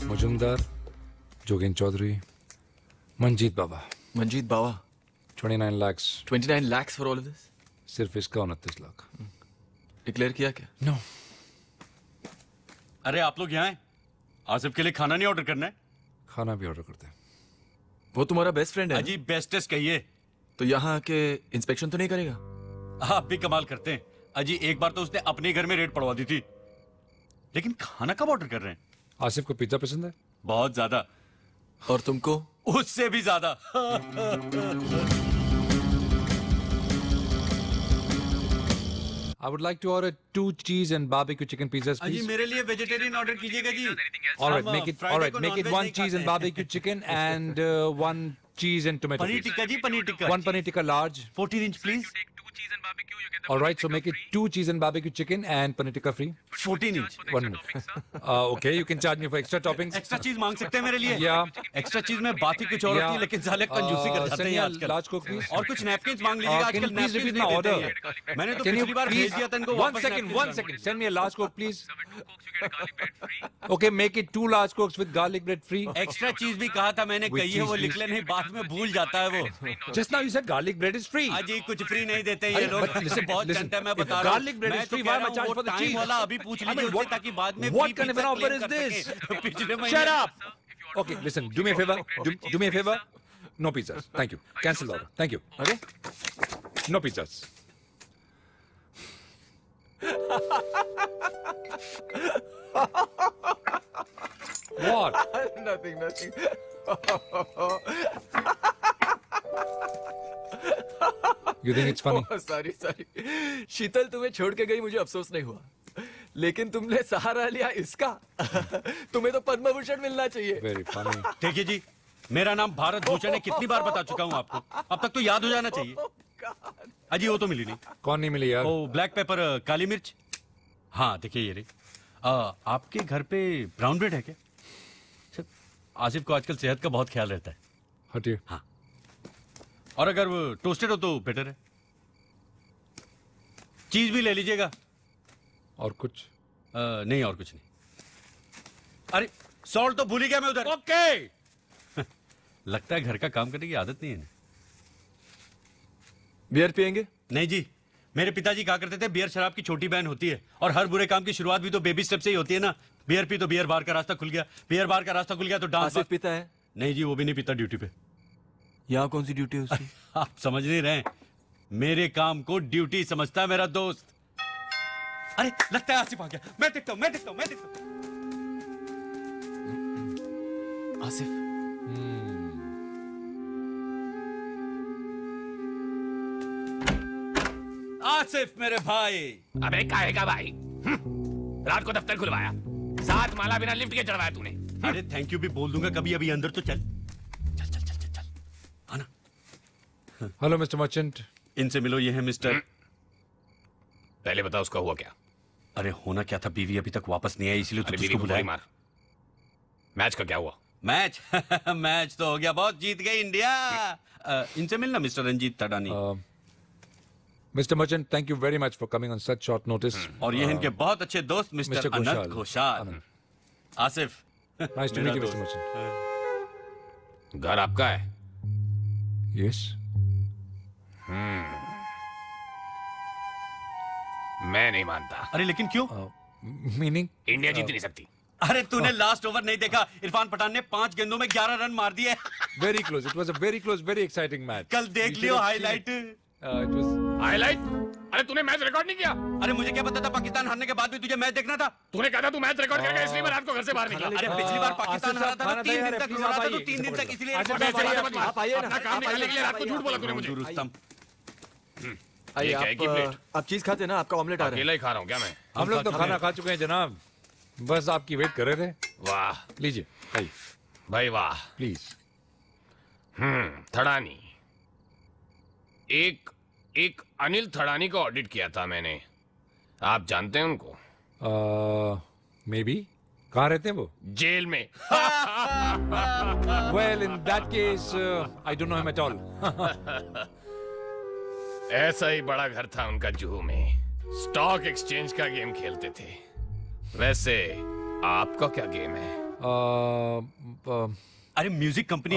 मुजुमदार, जोगेन चौधरी, मंजीत बाबा। मंजीत बाबा। 29 lakhs। 29 lakhs for all of this? सिर्फ इसका 29 लाख। डिक्लेयर किया क्या? नो। अरे आप लोग यहाँ हैं, आसिफ के लिए खाना नहीं ऑर्डर करना है? खाना भी ऑर्डर करते हैं। वो तुम्हारा बेस्ट फ्रेंड है? अजी बेस्टेस्ट कहिए। तो यहाँ आके इंस्पेक्शन तो नहीं करेगा? आप भी कमाल करते हैं अजी, एक बार तो उसने अपने घर में रेड पड़वा दी थी, लेकिन खाना कब ऑर्डर कर रहे हैं? आसिफ को पिज्जा पसंद है? बहुत ज्यादा। और तुमको? उससे भी ज्यादा। I would like to order 2 cheese and barbecue chicken pizzas, please. अजी मेरे लिए वेजिटेरियन ऑर्डर कीजिएगा जी। All right, make it 1 cheese and barbecue chicken and 1 cheese and tomato. Paneer tikka जी, paneer tikka. 1 paneer tikka large. 14 inch please. All right, so make it 2 cheese and barbecue chicken and paneer tikka free. 14 inch. 1 minute. Okay, you can charge me for extra toppings. Extra चीज मांग सकते हैं मेरे लिए? Yeah. एक्स्ट्रा चीज में बात ही कुछ और होती है, लेकिन साले कंजूसी कर जाते हैं आजकल। Large coke, please. और कुछ नैपकिन्स मांग लीजिएगा, आजकल please repeat my order? मैंने तो पिछली बार भेज दिया था इनको वापस। 1 second. Send me a large coke, please. Okay, make it 2 large cokes with garlic bread free. Extra चीज भी कहा था मैंने, कही है वो लिख ले, नहीं बाद में भूल जाता है वो। Just now you said garlic bread is free. अजी कुछ फ्री नहीं देते ये लोग, बहुत जनता है, मैं बता रहा हूँ। Garlic bread is free. Why am I charged for the cheese? वाला अभी पूछ लीजिए उससे, ताकि बाद में What kind of an offer is this? Shut up. Okay, listen. Do me a favor. Do me a favor. No pizzas. Thank you. Cancel the order. Thank you. अरे? No pizzas. What? Nothing. You think it's funny? Oh, sorry. शीतल तुम्हें छोड़ के गई, मुझे अफसोस नहीं हुआ, लेकिन तुमने सहारा लिया इसका। तुम्हें तो पद्म भूषण मिलना चाहिए। Very funny. देखिए जी, मेरा नाम भारत भूषण है, कितनी बार बता चुका हूँ आपको, अब तक तो याद हो जाना चाहिए। अजी वो तो मिली नहीं। कौन नहीं मिली यार? ओ ब्लैक पेपर, काली मिर्च। हाँ देखिए ये रही। आपके घर पे ब्राउन ब्रेड है क्या? आसिफ को आजकल सेहत का बहुत ख्याल रहता है। हटिए। हाँ, और अगर वो टोस्टेड हो तो बेटर है। चीज भी ले लीजिएगा। और कुछ? नहीं और कुछ नहीं। अरे सॉल्ट तो भूल ही गया मैं उधर। ओके। लगता है घर का काम करने की आदत नहीं है। बियर पियेंगे? नहीं जी, मेरे पिताजी कहा करते थे बियर शराब की छोटी बहन होती है, और हर बुरे काम की शुरुआत भी तो बेबी स्टेप से ही होती है ना। बियर पी तो बियर बार का रास्ता खुल गया, बियर बार का रास्ता खुल गया तो डांस। आसिफ पीता है? नहीं जी, वो भी नहीं पीता ड्यूटी पे। यहाँ कौन सी ड्यूटी है उसकी? आप समझ नहीं रहे, मेरे काम को ड्यूटी समझता है मेरा दोस्त। अरे लगता है आसिफ आ गया, मैं देखता हूँ। आसिफ आसिफ मेरे भाई। अबे काहे का भाई? रात को दफ्तर खुलवाया, 7 माला बिना लिफ्ट के चढ़वाया तूने। अरे थैंक यू भी बोल दूंगा कभी, अभी अंदर तो चल। चल चल चल चल चल आना। Hello mister merchant. इनसे मिलो, ये है मिस्टर। पहले बता उसका हुआ क्या? अरे होना क्या था, बीवी अभी तक वापस नहीं आई, इसलिए तो तुझको बुलाया। मार। मैच का क्या हुआ? मैच मैच तो हो गया, बहुत जीत गई इंडिया। इनसे मिलना mister Ranjit Tadani. Mister Merchant, thank you very much for coming on such short notice. और ये इनके बहुत अच्छे दोस्त mister Anant Ghoshal. Asif, nice to meet you mister Merchant. घर आपका है? यस। मैं नहीं मानता। अरे लेकिन क्यों? मीनिंग? इंडिया जीत नहीं सकती। अरे तूने लास्ट ओवर नहीं देखा? इरफान पठान ने 5 गेंदों में 11 रन मार दिए। Very close, it was a very close, very exciting match. कल देख लियो हाईलाइट। हाईलाइट? अरे तूने मैच रिकॉर्ड नहीं किया? अरे मुझे क्या पता था पाकिस्तान हारने के बाद भी तुझे मैच देखना था? तूने कहा था तू मैच रिकॉर्ड करेगा, इसलिए मैं रात को घर से बाहर निकला। अरे पिछली बार पाकिस्तान हारा था ना, 3 दिन तक रो रहा था, तो 3 दिन तक इसलिए आप आइए ना, काम निकालने के लिए रात को झूठ बोला तूने मुझे। रुस्तम, आइए आप चीज खाते ना, आपका ऑमलेट आ रहा है। अकेला ही खा रहा हूँ क्या मैं? हम लोग तो खाना खा चुके हैं जनाब, बस आपकी वेट कर रहे थे। वाह, लीजिए भाई। भाई वाह, प्लीज। थड़ानी, एक अनिल थड़ानी का ऑडिट किया था मैंने। आप जानते हैं उनको? May be. कहाँ रहते हैं वो? जेल में। Well, in that case, I don't know him at all. ऐसा ही बड़ा घर था उनका जुहू में। स्टॉक एक्सचेंज का गेम खेलते थे। वैसे आपका क्या गेम है? अरे म्यूजिक कंपनी।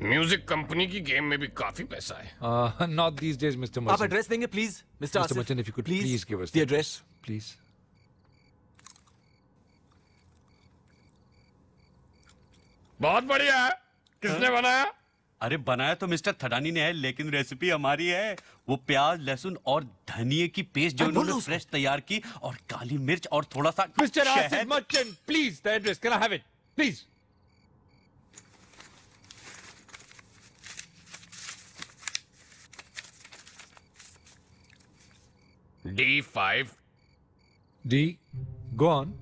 म्यूजिक कंपनी की गेम में भी काफी पैसा है। Not these days, Mr. Merchant. आप एड्रेस देंगे please, mister Asif? Merchant, if you could please give us the address, please. बहुत बढ़िया है। किसने बनाया? अरे बनाया तो मिस्टर थड़ानी ने है, लेकिन रेसिपी हमारी है। वो प्याज, लहसुन और धनिये की पेस्ट जो उन्होंने फ्रेश तैयार की, और काली मिर्च और थोड़ा सा Mr. Asif Merchant, please, the address. Can I have it, please? D5. D. Go on.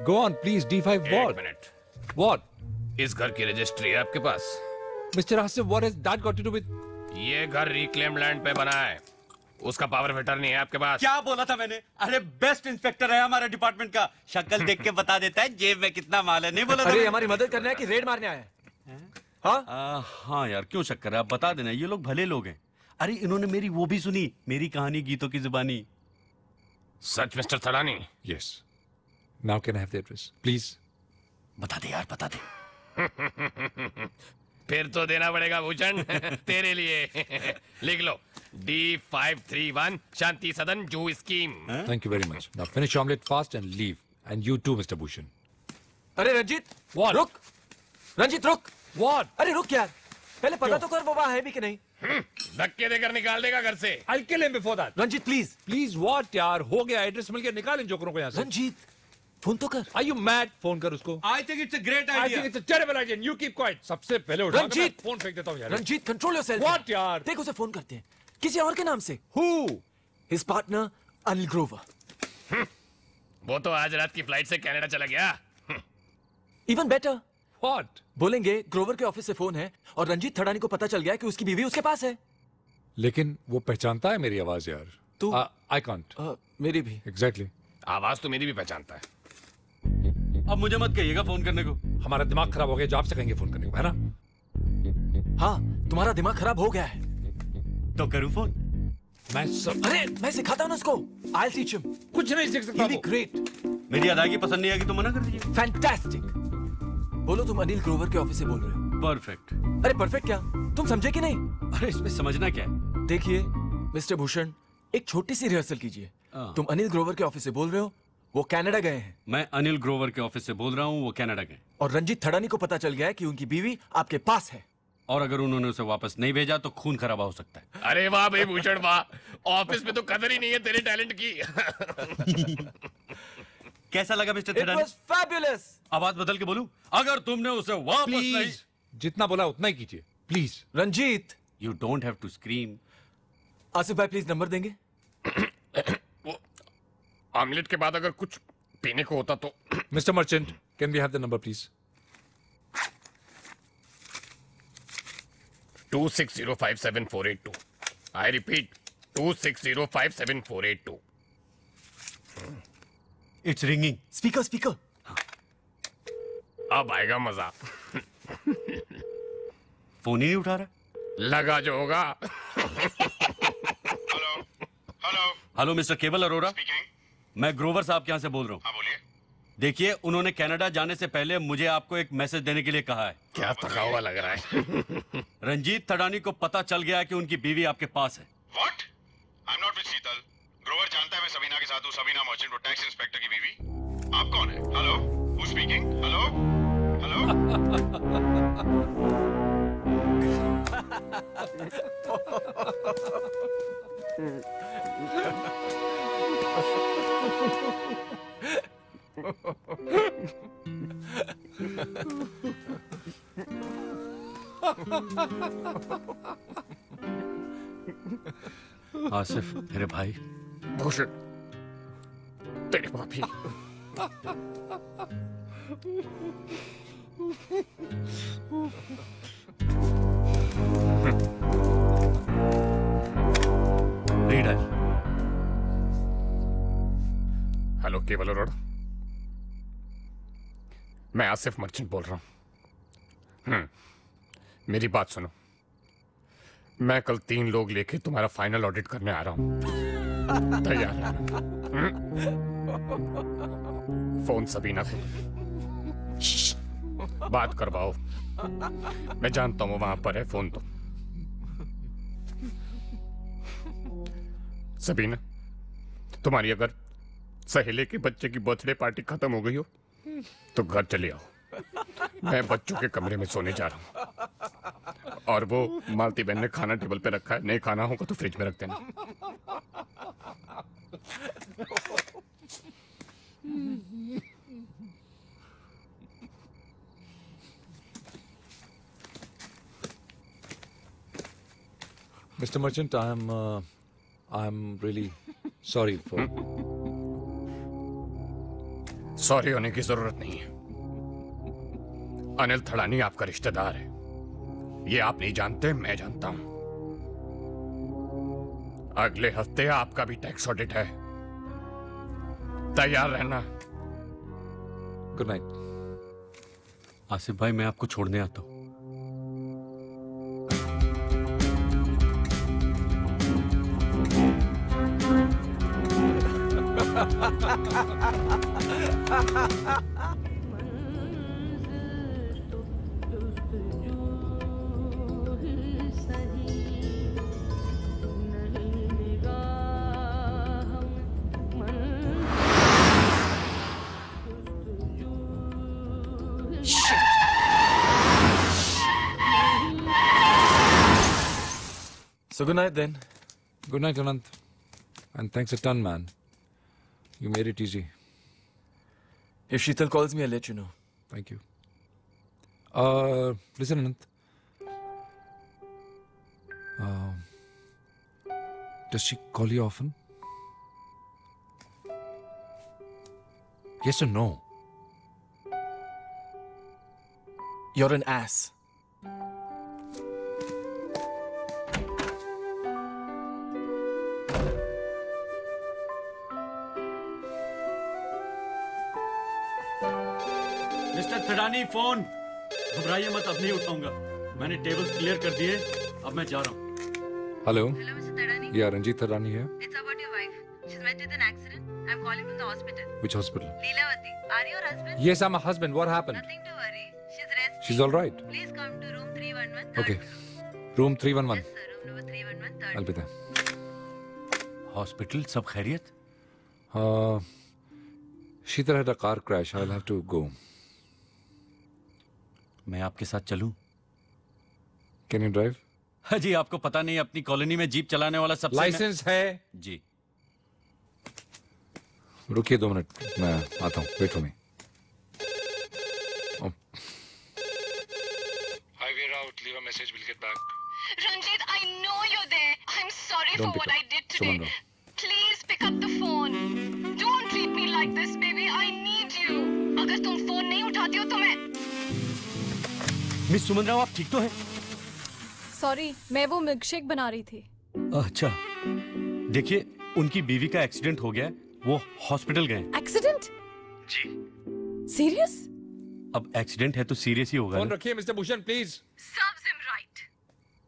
Go on, please. D5 what? एक मिनट। What? इस घर की रजिस्ट्री है आपके पास? Mr. Asif, what has that got to do with? ये घर रिक्लेम लैंड पे बना है। उसका पावर फिटर नहीं है आपके पास। क्या बोला था मैंने? अरे बेस्ट इंस्पेक्टर है हमारा डिपार्टमेंट का, शक्ल देख के बता देता है जेब में कितना माल है। नहीं बोला? अरे हमारी मदद करना है कि रेड मारने आए? हाँ यार, क्यों शक कर रहा है? आप बता देना, ये लोग भले लोग हैं। अरे इन्होंने मेरी वो भी सुनी, मेरी कहानी गीतों की जुबानी। सच mister Thadani? Yes. Now can I have the address, please? बता दे यार, बता दे। फिर तो देना पड़ेगा भूषण तेरे लिए। लिख लो, D531 शांति सदन जू scheme. Thank you very much. Now finish your omelette fast and leave. And you too, Mr. Bhushan. अरे रंजीत, What? रुक। रंजीत रुक। What? अरे रुक यार, पहले पता तो कर वो वहाँ है भी कि नहीं। धक्के देकर निकाल देगा घर से। I'll kill him before that. Ranjit please. Please what यार? हो गया, एड्रेस मिल गया, निकाल इन जोकरों को यहाँ से। रंजीत, फोन तो कर। Are you mad? फोन कर उसको। I think it's a great idea. I think it's a terrible idea. You keep quiet. सबसे पहले उठा के मैं रंजीत, फोन फेंक देता हूँ यार। Ranjit control yourself. What यार? देख उसे फोन करते हैं, किसी और के नाम से। Who? His partner Anil Grover. वो तो आज रात की फ्लाइट से कनाडा चला गया। Even better. What? बोलेंगे ग्रोवर के ऑफिस से फोन है और रंजीत थड़ानी को पता चल गया कि उसकी बीवी उसके पास है। लेकिन वो पहचानता है मेरी आवाज यार। तू? I can't. मेरी भी। Exactly. आवाज तो मेरी भी पहचानता है। अब मुझे मत कहिएगा फोन करने को। हमारा दिमाग खराब हो गया जो आपसे कहेंगे फोन करने को, है ना? हाँ, तुम्हारा दिमाग खराब हो गया है। तो करूँ फोन? अरे मैं सिखाता हूँ ना उसको। I'll teach him. कुछ नहीं सीख सकता वो। Great. मेरी अदायगी पसंद नहीं आएगी तो मना कर दीजिए। Fantastic. बोलो तुम अनिल ग्रोवर के ऑफिस से बोल रहे हो। परफेक्ट। अरे परफेक्ट क्या? तुम समझे कि नहीं? अरे इसमें समझना क्या है? देखिए मिस्टर भूषण, एक छोटी सी रिहर्सल कीजिए। तुम अनिल ग्रोवर के ऑफिस से बोल रहे हो, वो कनाडा गए हैं। मैं अनिल ग्रोवर के ऑफिस से बोल रहा हूँ, वो कनाडा गए। और रंजीत थड़ानी को पता चल गया है कि उनकी बीवी आपके पास है। और अगर उन्होंने उसे वापस नहीं भेजा तो खून खराबा हो सकता है। अरे वाह भाई भूषण वाह, ऑफिस में तो कदर ही नहीं है तेरे टैलेंट की। कैसा लगा mister It Thadani? was fabulous. आवाज बदल के बोलूं? अगर तुमने उसे वापस नहीं प्लीज जितना बोला उतना ही कीजिए please. Ranjit, you don't have to scream. Asif भाई प्लीज नंबर देंगे? ऑमलेट के बाद अगर कुछ पीने को होता तो। Mister merchant, can we have the number please? 26057482। I repeat, 26057482। It's ringing. Speaker speaker. अब आएगा मजा। फोन ही नहीं उठा रहा। लगा जो होगा। हेलो मिस्टर केवल अरोरा, मैं ग्रोवर साहब के यहाँ से बोल रहा हूँ। देखिए, उन्होंने कनाडा जाने से पहले मुझे आपको एक मैसेज देने के लिए कहा है। क्या थका हुआ लग रहा है। रंजीत थडानी को पता चल गया है कि उनकी बीवी आपके पास है। What? I'm not with शीतल। ग्रोवर जानता है मैं सबीना के साथ हूँ। सबीना मर्चेंट, वो टैक्स इंस्पेक्टर की बीवी। आप कौन है? Hello, who's speaking? Hello, hello. Asif मेरे भाई। भूषण तेरे भाभी। रीडर। हेलो केवल अरोड़ा, मैं आसिफ मर्चेंट बोल रहा हूँ। मेरी बात सुनो, मैं कल 3 लोग लेके तुम्हारा फाइनल ऑडिट करने आ रहा हूँ। तैयार है? फोन सबीना को बात करवाओ। मैं जानता हूँ वहां पर है फोन। तो सबीना, तुम्हारी अगर सहेले के बच्चे की बर्थडे पार्टी खत्म हो गई हो तो घर चले आओ। मैं बच्चों के कमरे में सोने जा रहा हूँ। और वो मालती बहन ने खाना टेबल पे रखा है, नहीं खाना होगा तो फ्रिज में रख देना। Mr. Merchant, I'm really sorry for. Sorry होने की जरूरत नहीं है। अनिल थड़ानी आपका रिश्तेदार है, ये आप नहीं जानते, मैं जानता हूं। अगले हफ्ते आपका भी टैक्स ऑडिट है, तैयार रहना। Good night. आसिफ भाई, मैं आपको छोड़ने आता हूं। So good night then. Good night, Anant. And thanks a ton, man. You made it easy. If Sheetal calls me, I'll let you know. Thank you. Listen, Anant. Does she call you often? Yes or no? You're an ass. Mister Thadani, phone. घबराइए मत, अब नहीं उठाऊंगा। मैंने टेबल्स क्लियर कर दिए, अब मैं जा रहा हूँ। Hello? Hello, Mr. Thadani. Yeah, Ranjit Thadani here. It's about your wife. She's met with an accident. I'm calling from the hospital. Which hospital? Leelavati, are you her husband? Yes, I'm a husband. What happened? Nothing to worry. She's resting. She's all right. Please come to room 311. Okay. Room 311. Yes, sir. Room number 311. Third. I'll be there. Hospital सब खैरियत? Sheetal had a car crash. I'll have to go. मैं आपके साथ चलूं? Can you drive? हाँ जी, आपको पता नहीं, अपनी कॉलोनी में जीप चलाने वाला सबसे लाइसेंस है? जी। रुकिए 2 मिनट, मैं आता हूँ, wait for me. Highway route, leave a message, we'll get back. Ranjit, I know you're there. I'm sorry Don't for pick what up. I did today. Suman, no. Please pick up the phone. Don't treat me like this, baby. I need you. अगर तुम फोन नहीं उठाती हो तो मैं मिस सुमन राव, आप ठीक तो हैं? सॉरी, मैं वो मिल्कशेक बना रही थी। अच्छा, देखिए उनकी बीवी का एक्सीडेंट हो गया है, वो हॉस्पिटल गए। एक्सीडेंट? जी। सीरियस? अब एक्सीडेंट है तो सीरियस ही होगा फोन ना? रखिए mister Bhushan please. Serves him right.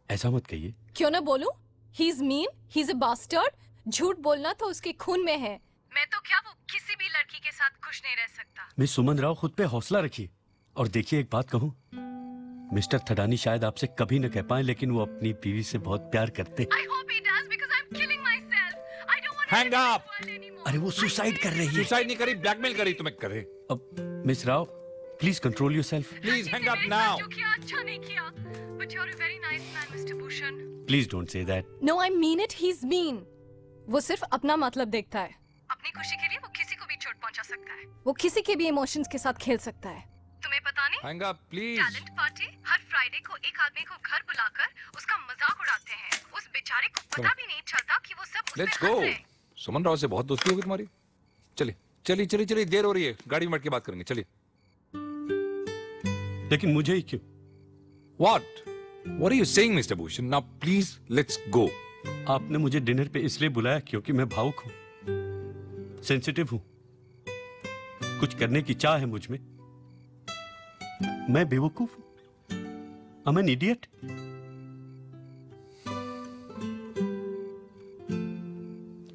ऐसा मत कहिए। क्यों ना बोलूं? He is mean. He is a bastard. झूठ बोलना तो उसके खून में है। मैं तो क्या, वो किसी भी लड़की के साथ खुश नहीं रह सकता। मिस सुमन राव, खुद पे हौसला रखिए। और देखिए एक बात कहूँ, मिस्टर थडानी शायद आपसे कभी न कह पाए, लेकिन वो अपनी बीवी से बहुत प्यार करते। I hope he does because I'm killing myself. I don't want Hang up. अरे वो सुसाइड कर रही है। सुसाइड नहीं करी, ब्लैकमेल करी तुम्हें करे। अब miss Rao, please control yourself. Please hang up now. जो किया अच्छा नहीं किया। But you're a very nice man, Mr. Bhushan. Please don't say that. No, I mean it. He's mean. वो सिर्फ अपना मतलब देखता है। अपनी खुशी के लिए वो किसी को भी चोट पहुंचा सकता है। वो किसी के भी इमोशंस के साथ खेल सकता है। तुम्हें पता नहीं? Hang up please. Talent party her Friday को एक आदमी को घर बुलाकर उसका मजाक उड़ाते हैं। उस बेचारे को पता भी नहीं चलता कि वो सब उसमें लेट्स हंस गो। रहे हैं। सुमन राव से बहुत दोस्ती होगी तुम्हारी। चलिए चलिए चलिए चलिए, देर हो रही है, गाड़ी में बैठ के बात करेंगे, चलिए। लेकिन मुझे ही क्यों? What are you saying, Mr. Bhushan? Now please let's go. आपने मुझे डिनर पे इसलिए बुलाया क्योंकि मैं भावुक हूँ, सेंसिटिव हूँ, कुछ करने की चाह है मुझ में। मैं बेवकूफ हूँ, I'm an idiot.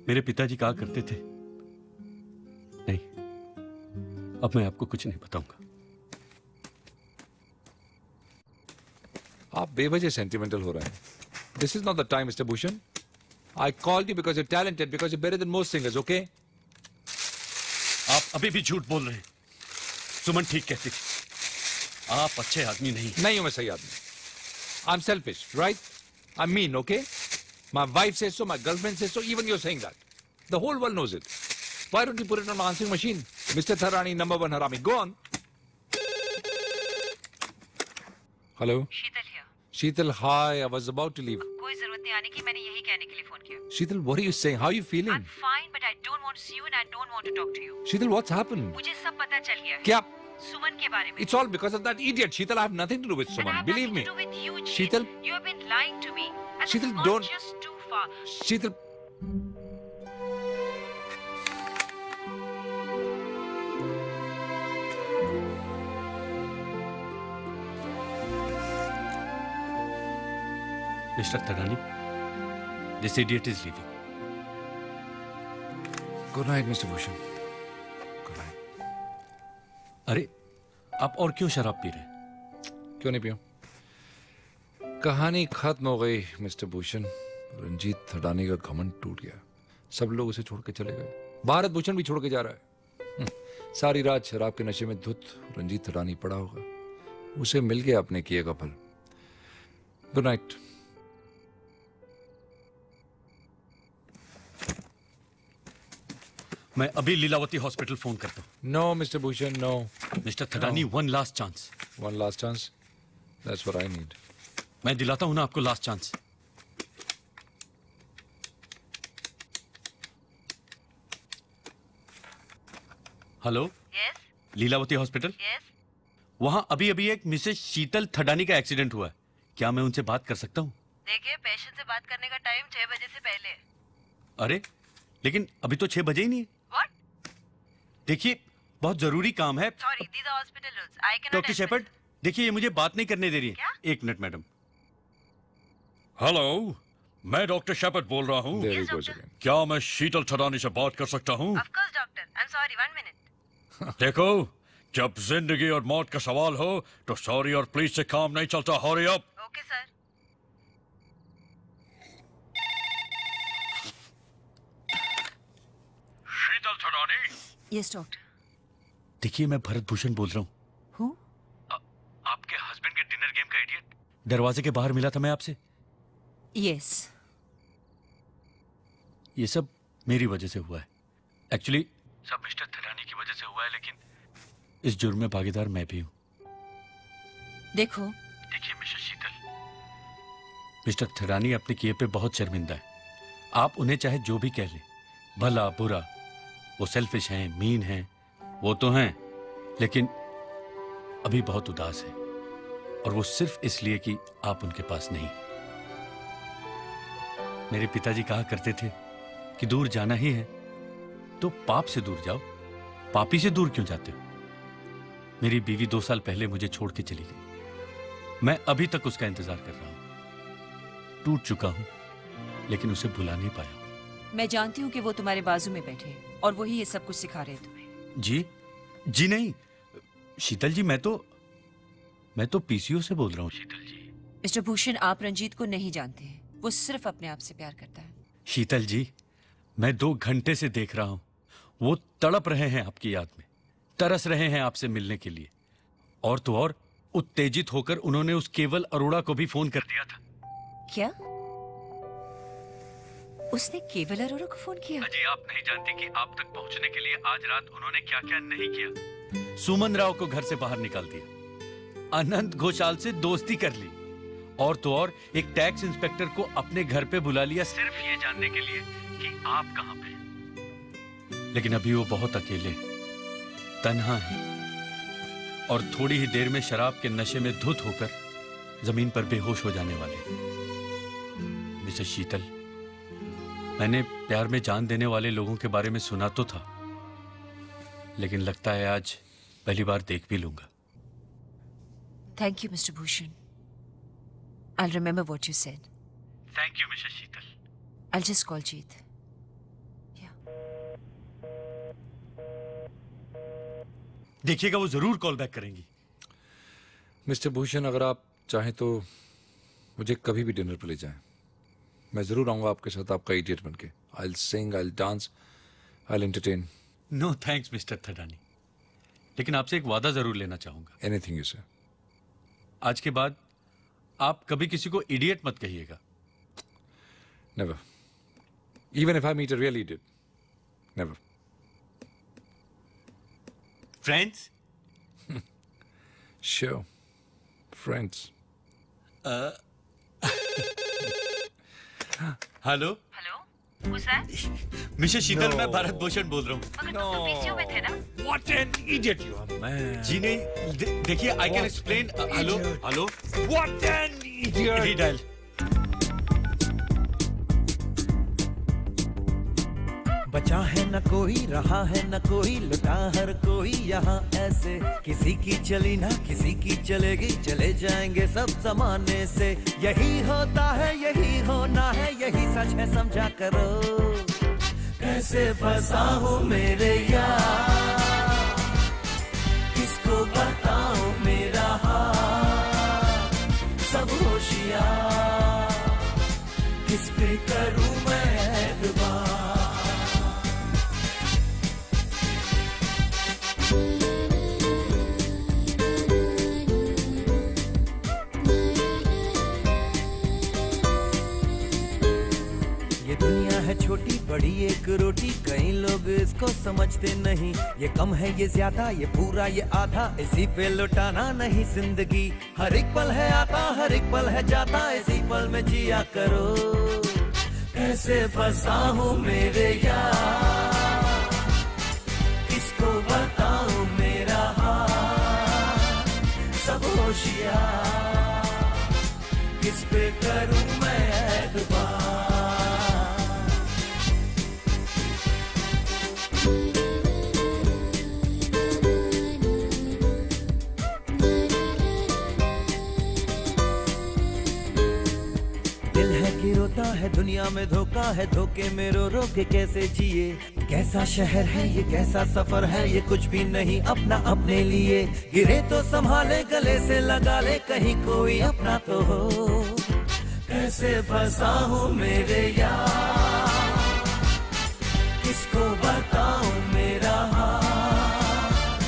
मेरे पिताजी कहा करते थे, नहीं, अब मैं आपको कुछ नहीं बताऊंगा। आप बेवजह सेंटिमेंटल हो रहे हैं। This is not the time, Mr. Bhushan. I called you because you're talented, because you're better than most singers, okay? आप अभी भी झूठ बोल रहे हैं। सुमन ठीक कहती थी, आप अच्छे आदमी नहीं हूं मैं सही आदमी। I'm selfish, right? I'm mean, okay? My wife says so, my girlfriend says so, even you're saying that. The whole world knows it. Why don't you put it on my answering machine? Mr. Tharani, number 1 harami. Go on. Hello? Sheetal here. Sheetal, hi. I was about to leave. कोई जरूरत नहीं आने की, मैंने यही कहने के लिए फोन किया। Sheetal, what are you saying? How are you feeling? I'm fine, but I don't want to see you and I don't want to talk to you. Sheetal, what's happened? मुझे सब पता चल गया है। क्या? सुमन के बारे में। It's all because of that idiot. Sheetal, I have nothing to do with Suman. Believe me. To do with you, Jeet. Sheetal, You have been lying to me. And Sheetal, it's gone don't- just too far. Sheetal. Mr. Thadani, this idiot is leaving. Good night, Mr. Bhushan. अरे, आप और क्यों शराब पी रहे हैं? क्यों नहीं पियो? कहानी खत्म हो गई मिस्टर भूषण। रंजीत थडानी का घमंड टूट गया, सब लोग उसे छोड़ के चले गए। भारत भूषण भी छोड़ के जा रहा है। सारी रात शराब के नशे में धुत रंजीत थडानी पड़ा होगा, उसे मिल गया अपने किए का फल। Good night. मैं अभी लीलावती हॉस्पिटल फोन करता हूँ। No mister Bhushan, no. Mister Thadani, one last chance. One last chance? That's what I need. मैं दिलाता हूँ ना आपको last chance. Hello? Yes? Lilavati hospital? Yes? वहाँ अभी अभी एक मिसेस शीतल थडानी का एक्सीडेंट हुआ है, क्या मैं उनसे बात कर सकता हूँ? देखिए, पेशेंट से बात करने का टाइम 6 बजे से पहले है। अरे लेकिन अभी तो 6 बजे ही नहीं है। What? देखिए बहुत जरूरी काम है। Sorry, these are hospital rules. I cannot doctor admit Shepherd, देखिए ये मुझे बात नहीं करने दे रही है। एक मिनट मैडम। हेलो, मैं डॉक्टर शेपर्ड बोल रहा हूँ। क्या मैं शीतल थडानी से बात कर सकता हूँ? Of course, doctor. I'm sorry, 1 minute. देखो, जब जिंदगी और मौत का सवाल हो तो सॉरी और प्लीज से काम नहीं चलता। Hurry up. Okay, sir. शीतल थडानी। Yes, doctor. देखिए मैं भरत भूषण बोल रहा हूँ। Who? आपके हस्बैंड के डिनर गेम का इडियट दरवाजे के बाहर मिला था मैं आपसे। Yes. ये सब मेरी वजह से हुआ है। एक्चुअली सब मिस्टर थडानी की वजह से हुआ है, लेकिन इस जुर्म में भागीदार मैं भी हूँ। देखिए मिस्टर शीतल, मिस्टर थडानी अपने किए पे बहुत शर्मिंदा है। आप उन्हें चाहे जो भी कह लें, भला बुरा, वो सेल्फिश हैं, मीन हैं, वो तो हैं, लेकिन अभी बहुत उदास है, और वो सिर्फ इसलिए कि आप उनके पास नहीं। मेरे पिताजी कहा करते थे कि दूर जाना ही है तो पाप से दूर जाओ, पापी से दूर क्यों जाते हो? मेरी बीवी 2 साल पहले मुझे छोड़ के चली गई। मैं अभी तक उसका इंतजार कर रहा हूं। टूट चुका हूं, लेकिन उसे भुला नहीं पाया। मैं जानती हूँ कि वो तुम्हारे बाजू में बैठे और वही ये सब कुछ सिखा रहे हैं तुम्हें। जी नहीं शीतल जी, मैं तो पीसीओ से बोल रहा हूँ शीतल जी। मिस्टर भूषण, आप रंजीत को नहीं जानते हैं। वो सिर्फ अपने आप से प्यार करता है। शीतल जी, मैं 2 घंटे से देख रहा हूं, वो तड़प रहे हैं आपकी याद में, तरस रहे हैं आपसे मिलने के लिए। और तो और उत्तेजित होकर उन्होंने उस केवल अरोड़ा को भी फोन कर दिया था। क्या? उसने केवल अरोड़ा को फोन किया? अजी, आप नहीं जानती कि आप तक पहुंचने के लिए आज रात उन्होंने क्या क्या नहीं किया। सुमन राव को घर से बाहर निकाल दिया, अनंत घोषाल से दोस्ती कर ली, और तो और एक टैक्स इंस्पेक्टर को अपने घर पे बुला लिया सिर्फ ये जानने के लिए कि आप कहां पे। लेकिन अभी वो बहुत अकेले, तन्हा है, और थोड़ी ही देर में शराब के नशे में धुत होकर जमीन पर बेहोश हो जाने वाले। मिसेस शीतल, मैंने प्यार में जान देने वाले लोगों के बारे में सुना तो था, लेकिन लगता है आज पहली बार देख भी लूंगा। Thank you mister Bhushan. I'll remember what you said. Thank you, Mrs. Sheetal. I'll just call Jeet. देखिएगा वो जरूर कॉल बैक करेंगी। मिस्टर भूषण, अगर आप चाहें तो मुझे कभी भी डिनर पर ले जाएं। मैं जरूर आऊंगा आपके साथ, आपका इडियट बनके। I'll sing, I'll dance, I'll entertain. No thanks, mister Thadani. लेकिन आपसे एक वादा जरूर लेना चाहूंगा। Anything you say. आज के बाद आप कभी किसी को इडियट मत कहिएगा। Never. Even if I meet a real idiot. Never. Friends? Sure. Friends. Hello. Who's that? Mrs Sheetal, मैं भारत भूषण बोल रहा हूँ। मगर तुम तो पीसीओ में थे ना? What an idiot you are, man. जी नहीं, देखिए, I can explain. Hello. What an idiot. Redial. बचा है न कोई, रहा है न कोई, लुटा हर कोई यहाँ ऐसे। किसी की चली ना किसी की चलेगी, चले जाएंगे सब जमाने से। यही होता है, यही होना है, यही सच है, समझा करो। कैसे फंसा हूँ मेरे यार, किसको बताऊँ मेरा हाल। सब होशियार, किस पे करूँ मैं एतबार। छोटी बड़ी एक रोटी, कई लोग इसको समझते नहीं। ये कम है, ये ज्यादा, ये पूरा, ये आधा, इसी पे लुटाना नहीं जिंदगी। हर एक पल है आता, हर एक पल है जाता, इसी पल में जिया करो। कैसे फंसा हूँ मेरे यार, किसको बताऊँ मेरा हाल। सब होशियार, किस पे करूँ मैं एतबार। रोता है दुनिया में धोखा है, धोखे में रो रो के कैसे जिए। कैसा शहर है ये, कैसा सफर है ये, कुछ भी नहीं अपना अपने लिए। गिरे तो संभाले, गले से लगा ले, कहीं कोई अपना तो हो। कैसे फंसा हूँ मेरे यार, किसको बताऊँ मेरा हाल।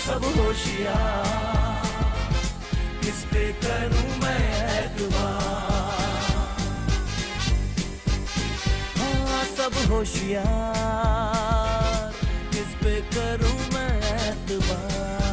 सब होशियार, किस पे करूँ मैं एतबार। सब होशियार, किस पे करूं मैं एतबार।